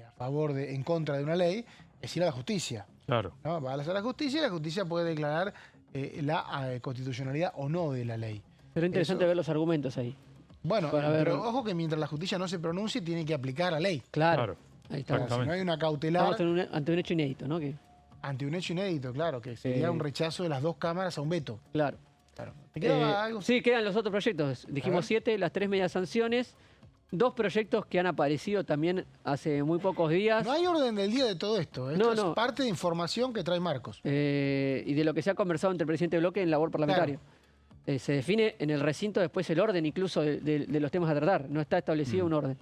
a favor, en contra de una ley, es ir a la justicia, claro. ¿no? Va a la justicia y la justicia puede declarar la constitucionalidad o no de la ley. Pero interesante Eso- ver los argumentos ahí. Bueno, Para ver- pero ojo que mientras la justicia no se pronuncie, tiene que aplicar la ley. Claro. Claro. Ahí está. O sea, si no hay una cautelar Estamos ante un hecho inédito, ¿no? Que, ante un hecho inédito, claro, que sería un rechazo de las dos cámaras a un veto. claro. Claro. ¿Te quedaba algo? Sí, quedan los otros proyectos. A ver. Dijimos 7, las 3 medias sanciones. 2 proyectos que han aparecido también hace muy pocos días. No hay orden del día de todo esto. Esto No, es no. parte de información que trae Marcos. Y de lo que se ha conversado entre el presidente Bloque en labor parlamentaria. Se define en el recinto después el orden incluso de los temas a tratar. No está establecido un orden.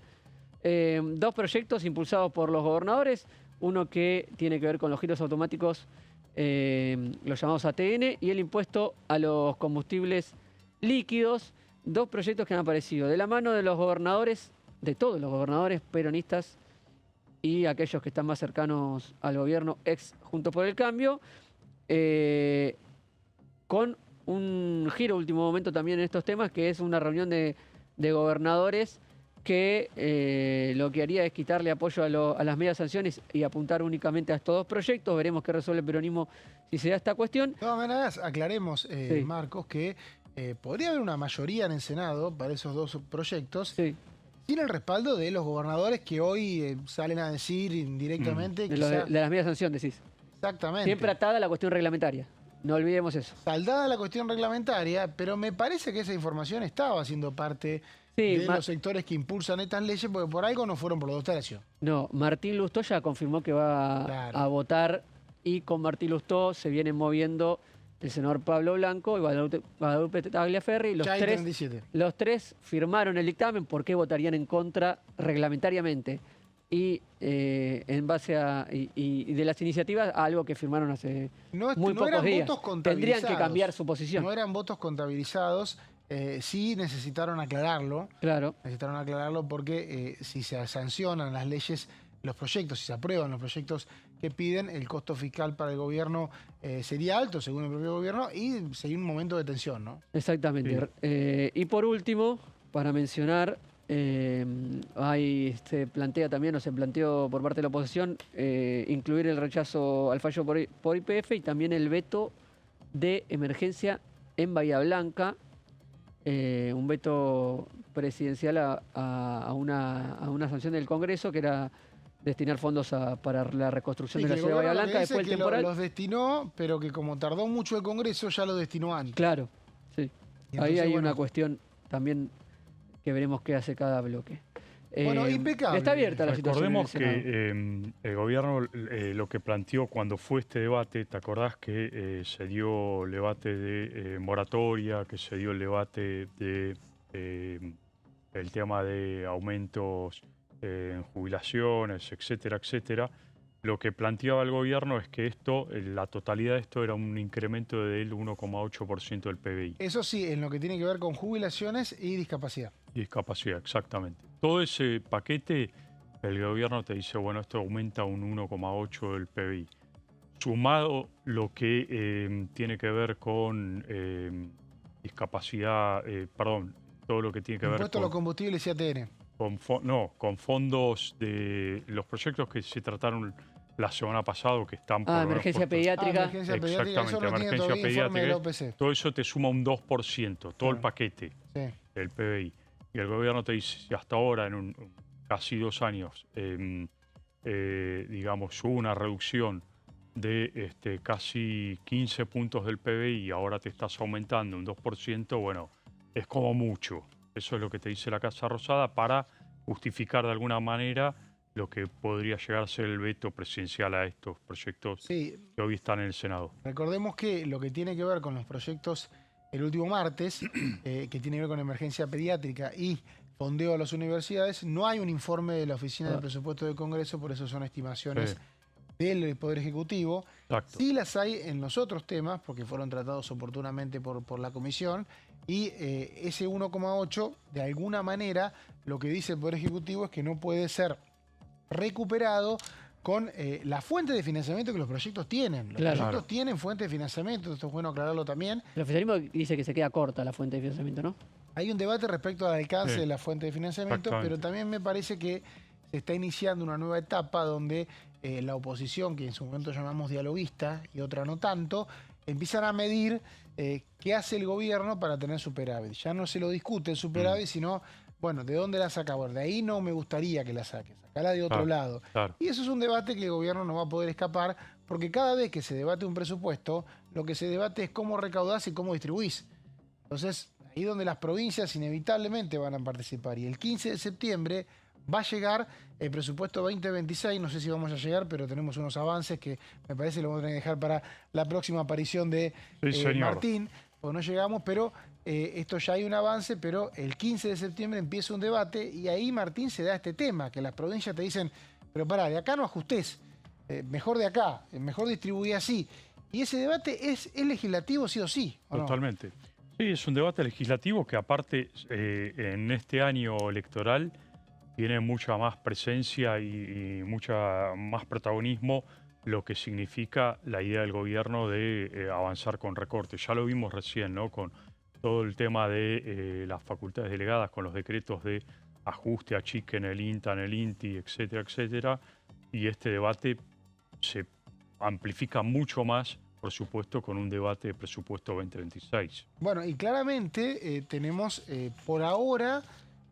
2 proyectos impulsados por los gobernadores. Uno que tiene que ver con los giros automáticos, los llamados ATN, y el impuesto a los combustibles líquidos. 2 proyectos que han aparecido de la mano de los gobernadores, de todos los gobernadores peronistas y aquellos que están más cercanos al gobierno ex Juntos por el Cambio, con un giro último momento también en estos temas, que es una reunión de gobernadores que lo que haría es quitarle apoyo a las medias sanciones y apuntar únicamente a estos 2 proyectos. Veremos qué resuelve el peronismo si se da esta cuestión. De todas maneras, aclaremos, Sí. Marcos, que podría haber una mayoría en el Senado para esos 2 proyectos, Sí, sin el respaldo de los gobernadores que hoy salen a decir indirectamente, de, lo quizá- de las medias sanciones, decís. exactamente, Siempre atada a la cuestión reglamentaria. No olvidemos eso. saldada la cuestión reglamentaria, pero me parece que esa información estaba siendo parte Sí, de los sectores que impulsan estas leyes, porque por algo no fueron por los 2 tercios. No, Martín Lustó ya confirmó que va Claro. a votar y con Martín Lustó se vienen moviendo el senador Pablo Blanco y Guadalupe Tagliaferri. Ya hay 37. Los tres firmaron el dictamen porque votarían en contra reglamentariamente. Y en base a y de las iniciativas a algo que firmaron hace muy No pocos eran días. votos Tendrían que contabilizados. cambiar su posición. No eran votos contabilizados. Sí necesitaron aclararlo. Claro. Necesitaron aclararlo porque si se sancionan las leyes, los proyectos, si se aprueban los proyectos que piden, el costo fiscal para el gobierno sería alto, según el propio gobierno, y sería un momento de tensión, ¿no? Exactamente. Y por último, para mencionar, se plantea también, o se planteó por parte de la oposición, incluir el rechazo al fallo por YPF y también el veto de emergencia en Bahía Blanca, un veto presidencial a una sanción del Congreso que era destinar fondos para la reconstrucción Sí, de la que el ciudad de Bahía gobierno Blanca dice después del que temporal. los destinó, pero que como tardó mucho el Congreso, ya lo destinó antes. Claro, sí. Y Ahí entonces, hay bueno, una cuestión también que veremos qué hace cada bloque. Bueno, impecable. Está abierta la situación en el Recordemos que el gobierno lo que planteó cuando fue este debate, ¿te acordás que se dio el debate de moratoria, que se dio el debate de el tema de aumentos en jubilaciones, etcétera, etcétera? Lo que planteaba el gobierno es que la totalidad de esto era un incremento del 1,8% del PBI. Eso sí, en lo que tiene que ver con jubilaciones y discapacidad. Discapacidad, exactamente. Todo ese paquete, el gobierno te dice, bueno, esto aumenta un 1,8 del PBI. Sumado lo que tiene que ver con discapacidad, todo lo que tiene que ver Impuesto a con... los combustibles y ATN. con fondos de los proyectos que se trataron la semana pasada, que están por... emergencia pediátrica. Emergencia pediátrica, eso Exactamente, no tiene todavía informe del pediátrica. OPC. Todo eso te suma un 2%, todo el paquete Sí. del PBI. Y el gobierno te dice, si hasta ahora, en casi 2 años, digamos, hubo una reducción de casi 15 puntos del PBI y ahora te estás aumentando un 2%, bueno, es como mucho. Eso es lo que te dice la Casa Rosada para justificar de alguna manera lo que podría llegar a ser el veto presidencial a estos proyectos Sí. que hoy están en el Senado. Recordemos que lo que tiene que ver con los proyectos el último martes, que tiene que ver con emergencia pediátrica y fondeo a las universidades, no hay un informe de la Oficina del Presupuesto del Congreso, por eso son estimaciones del Poder Ejecutivo. Exacto. Sí las hay en los otros temas, porque fueron tratados oportunamente por la Comisión, y ese 1,8, de alguna manera, lo que dice el Poder Ejecutivo es que no puede ser recuperado con la fuente de financiamiento que los proyectos tienen. Los proyectos tienen fuente de financiamiento, esto es bueno aclararlo también. El oficialismo dice que se queda corta la fuente de financiamiento, ¿no? Hay un debate respecto al alcance de la fuente de financiamiento, pero también me parece que se está iniciando una nueva etapa donde la oposición, que en su momento llamamos dialoguista y otra no tanto, empiezan a medir qué hace el gobierno para tener superávit. Ya no se lo discute el superávit, sino, bueno, ¿de dónde la saca? Bueno, de ahí no me gustaría que la saque, sacala de otro lado. Claro. Y eso es un debate que el gobierno no va a poder escapar, porque cada vez que se debate un presupuesto, lo que se debate es cómo recaudás y cómo distribuís. Entonces, ahí donde las provincias inevitablemente van a participar. Y el 15 de septiembre va a llegar el presupuesto 2026, no sé si vamos a llegar, pero tenemos unos avances que me parece que lo vamos a tener que dejar para la próxima aparición de Martín, porque no llegamos, pero esto ya hay un avance, pero el 15 de septiembre empieza un debate y ahí Martín se da este tema, que las provincias te dicen, pero pará, de acá no ajustés, mejor de acá, mejor distribuí así. Y ese debate es legislativo sí o sí, ¿o no? Totalmente. Sí, es un debate legislativo que aparte en este año electoral tiene mucha más presencia y mucha más protagonismo lo que significa la idea del gobierno de avanzar con recortes. Ya lo vimos recién, ¿no? Con todo el tema de las facultades delegadas, con los decretos de ajuste, achique en el INTA, en el INTI, etcétera, etcétera. Y este debate se amplifica mucho más, por supuesto, con un debate de presupuesto 2026. Bueno, y claramente tenemos por ahora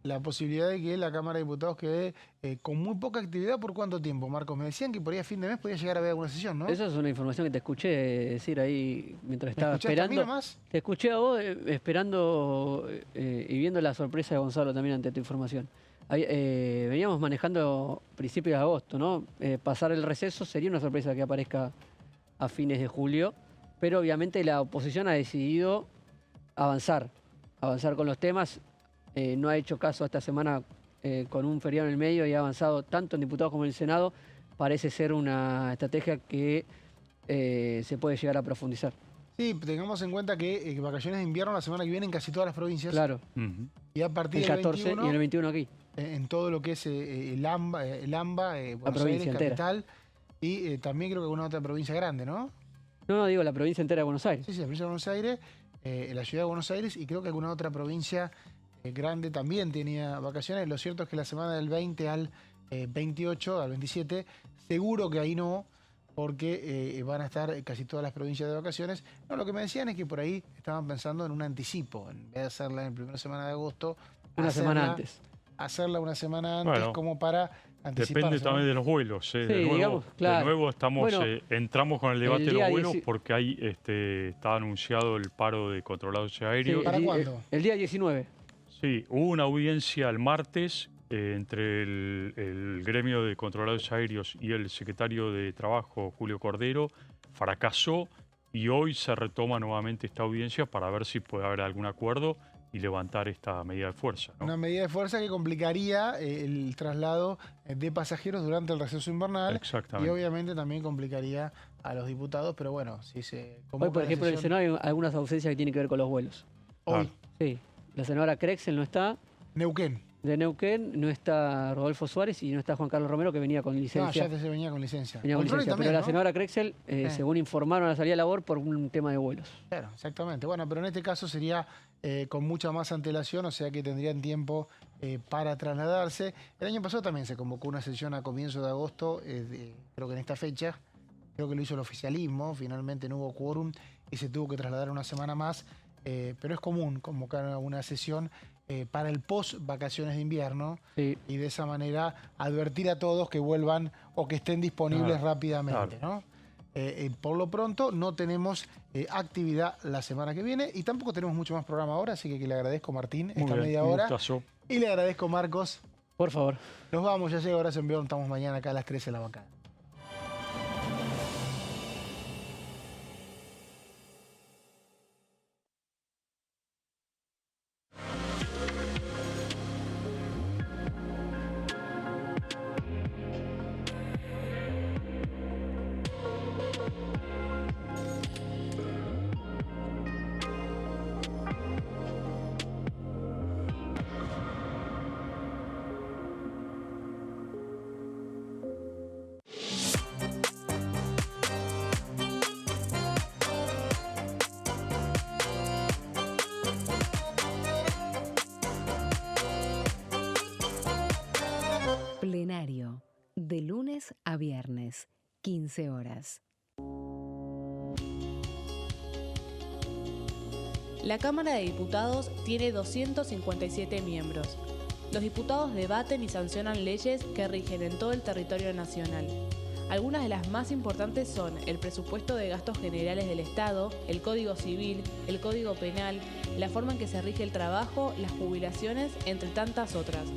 la posibilidad de que la Cámara de Diputados quede con muy poca actividad. ¿Por cuánto tiempo, Marcos? Me decían que por ahí a fin de mes podía llegar a haber alguna sesión, ¿no? Esa es una información que te escuché decir ahí mientras estaba escuchaste a mí esperando. nomás? Te escuché a vos esperando y viendo la sorpresa de Gonzalo también ante tu información. Veníamos manejando principios de agosto, ¿no? Pasar el receso sería una sorpresa que aparezca a fines de julio, pero obviamente la oposición ha decidido avanzar con los temas. No ha hecho caso esta semana con un feriado en el medio y ha avanzado tanto en diputados como en el Senado. Parece ser una estrategia que se puede llegar a profundizar. Sí, tengamos en cuenta que vacaciones de invierno la semana que viene en casi todas las provincias. Claro. Y a partir El del 14 21, y el 21 aquí. En todo lo que es el AMBA, Buenos Aires, capital, y también creo que alguna otra provincia grande, ¿no? No, digo la provincia entera de Buenos Aires. Sí, la provincia de Buenos Aires, la ciudad de Buenos Aires, y creo que alguna otra provincia grande también tenía vacaciones. Lo cierto es que la semana del 20 al 28, al 27, seguro que ahí no, porque van a estar casi todas las provincias de vacaciones. No, lo que me decían es que por ahí estaban pensando en un anticipo, en vez de hacerla en la primera semana de agosto, hacerla una semana antes, bueno, como para anticiparse. Depende también de los vuelos. Sí, digamos, claro. De nuevo entramos con el debate de los vuelos porque ahí está anunciado el paro de controlados aéreos. ¿Para cuándo? El día 19. Sí, hubo una audiencia el martes entre el gremio de controlados aéreos y el secretario de Trabajo, Julio Cordero. Fracasó y hoy se retoma nuevamente esta audiencia para ver si puede haber algún acuerdo y levantar esta medida de fuerza, ¿no? Una medida de fuerza que complicaría el traslado de pasajeros durante el receso invernal. Exactamente. Y obviamente también complicaría a los diputados, pero bueno, si se... Hoy, por ejemplo, en el Senado hay algunas ausencias que tienen que ver con los vuelos. Hoy. Sí. La senadora Crexel no está. Neuquén. De Neuquén no está Rodolfo Suárez y no está Juan Carlos Romero, que venía con licencia. No, ya se venía con licencia. Venía con licencia, también, pero la senadora Crexel, según informaron a la salida de labor, por un tema de vuelos. Claro, exactamente. Bueno, pero en este caso sería con mucha más antelación, o sea que tendrían tiempo para trasladarse. El año pasado también se convocó una sesión a comienzo de agosto, creo que en esta fecha, creo que lo hizo el oficialismo, finalmente no hubo quórum y se tuvo que trasladar una semana más, pero es común convocar una sesión para el post vacaciones de invierno, sí, y de esa manera advertir a todos que vuelvan o que estén disponibles rápidamente, ¿no? Por lo pronto no tenemos actividad la semana que viene y tampoco tenemos mucho más programa ahora, así que le agradezco, Martín, esta media hora. Y le agradezco, Marcos. Por favor. Nos vamos, ya llega Horacio Envión, estamos mañana acá a las 13 en la bancada. Plenario, de lunes a viernes, 15 horas. La Cámara de Diputados tiene 257 miembros. Los diputados debaten y sancionan leyes que rigen en todo el territorio nacional. Algunas de las más importantes son el presupuesto de gastos generales del Estado, el Código Civil, el Código Penal, la forma en que se rige el trabajo, las jubilaciones, entre tantas otras.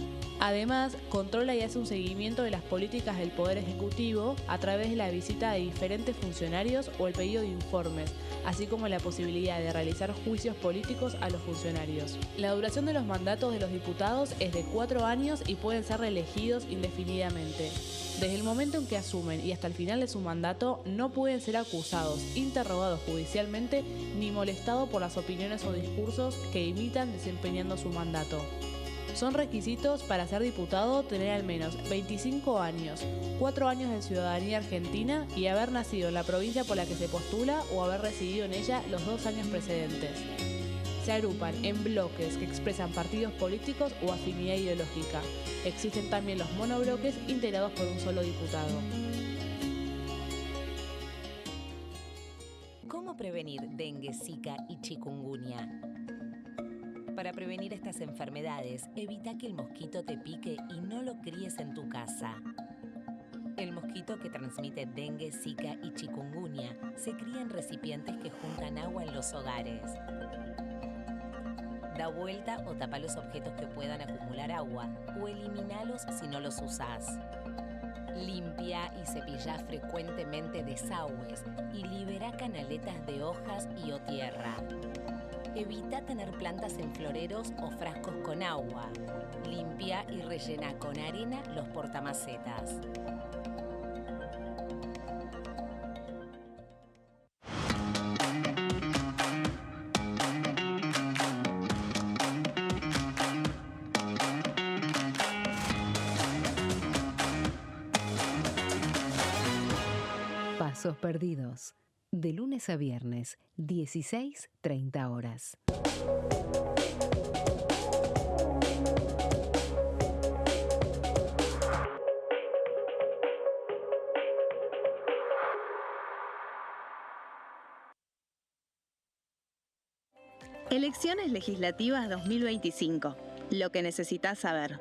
Además, controla y hace un seguimiento de las políticas del Poder Ejecutivo a través de la visita de diferentes funcionarios o el pedido de informes, así como la posibilidad de realizar juicios políticos a los funcionarios. La duración de los mandatos de los diputados es de 4 años y pueden ser reelegidos indefinidamente. Desde el momento en que asumen y hasta el final de su mandato, no pueden ser acusados, interrogados judicialmente, ni molestados por las opiniones o discursos que imitan desempeñando su mandato. Son requisitos para ser diputado tener al menos 25 años, 4 años de ciudadanía argentina y haber nacido en la provincia por la que se postula o haber residido en ella los 2 años precedentes. Se agrupan en bloques que expresan partidos políticos o afinidad ideológica. Existen también los monobloques integrados por un solo diputado. ¿Cómo prevenir dengue, zika y chikungunya? Para prevenir estas enfermedades, evita que el mosquito te pique y no lo críes en tu casa. El mosquito que transmite dengue, zika y chikungunya se cría en recipientes que juntan agua en los hogares. Da vuelta o tapa los objetos que puedan acumular agua o eliminalos si no los usás. Limpia y cepilla frecuentemente desagües y libera canaletas de hojas y o tierra. Evita tener plantas en floreros o frascos con agua. Limpia y rellena con arena los portamacetas. Pasos perdidos. De lunes a viernes, 16:30 horas. Elecciones legislativas 2025. Lo que necesitas saber.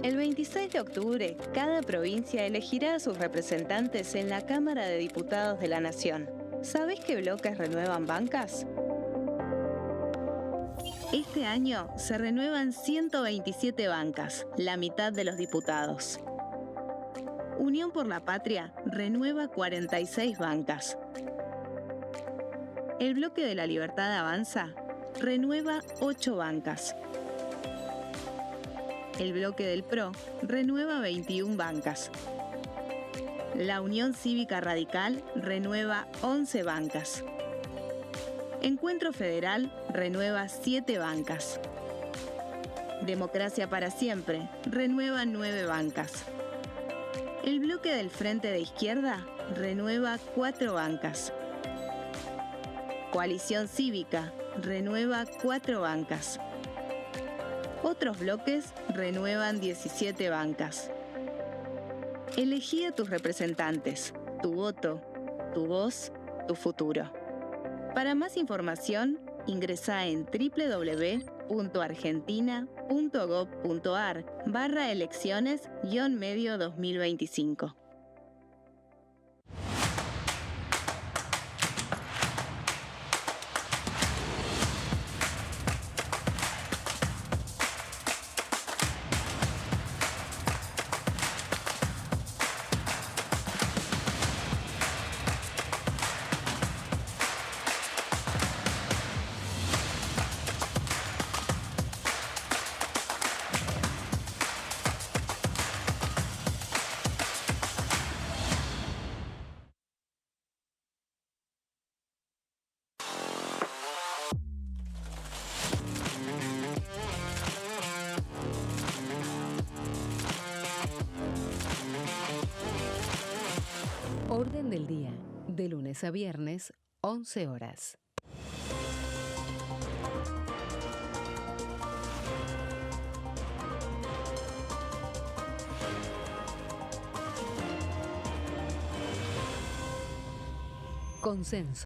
El 26 de octubre, cada provincia elegirá a sus representantes en la Cámara de Diputados de la Nación. ¿Sabés qué bloques renuevan bancas? Este año se renuevan 127 bancas, la mitad de los diputados. Unión por la Patria renueva 46 bancas. El Bloque de la Libertad Avanza renueva 8 bancas. El Bloque del PRO renueva 21 bancas. La Unión Cívica Radical renueva 11 bancas. Encuentro Federal renueva 7 bancas. Democracia para Siempre renueva 9 bancas. El Bloque del Frente de Izquierda renueva 4 bancas. Coalición Cívica renueva 4 bancas. Otros bloques renuevan 17 bancas. Elegí a tus representantes, tu voto, tu voz, tu futuro. Para más información, ingresá en www.argentina.gov.ar/elecciones-medio 2025. Orden del día. De lunes a viernes, 11 horas. Consenso.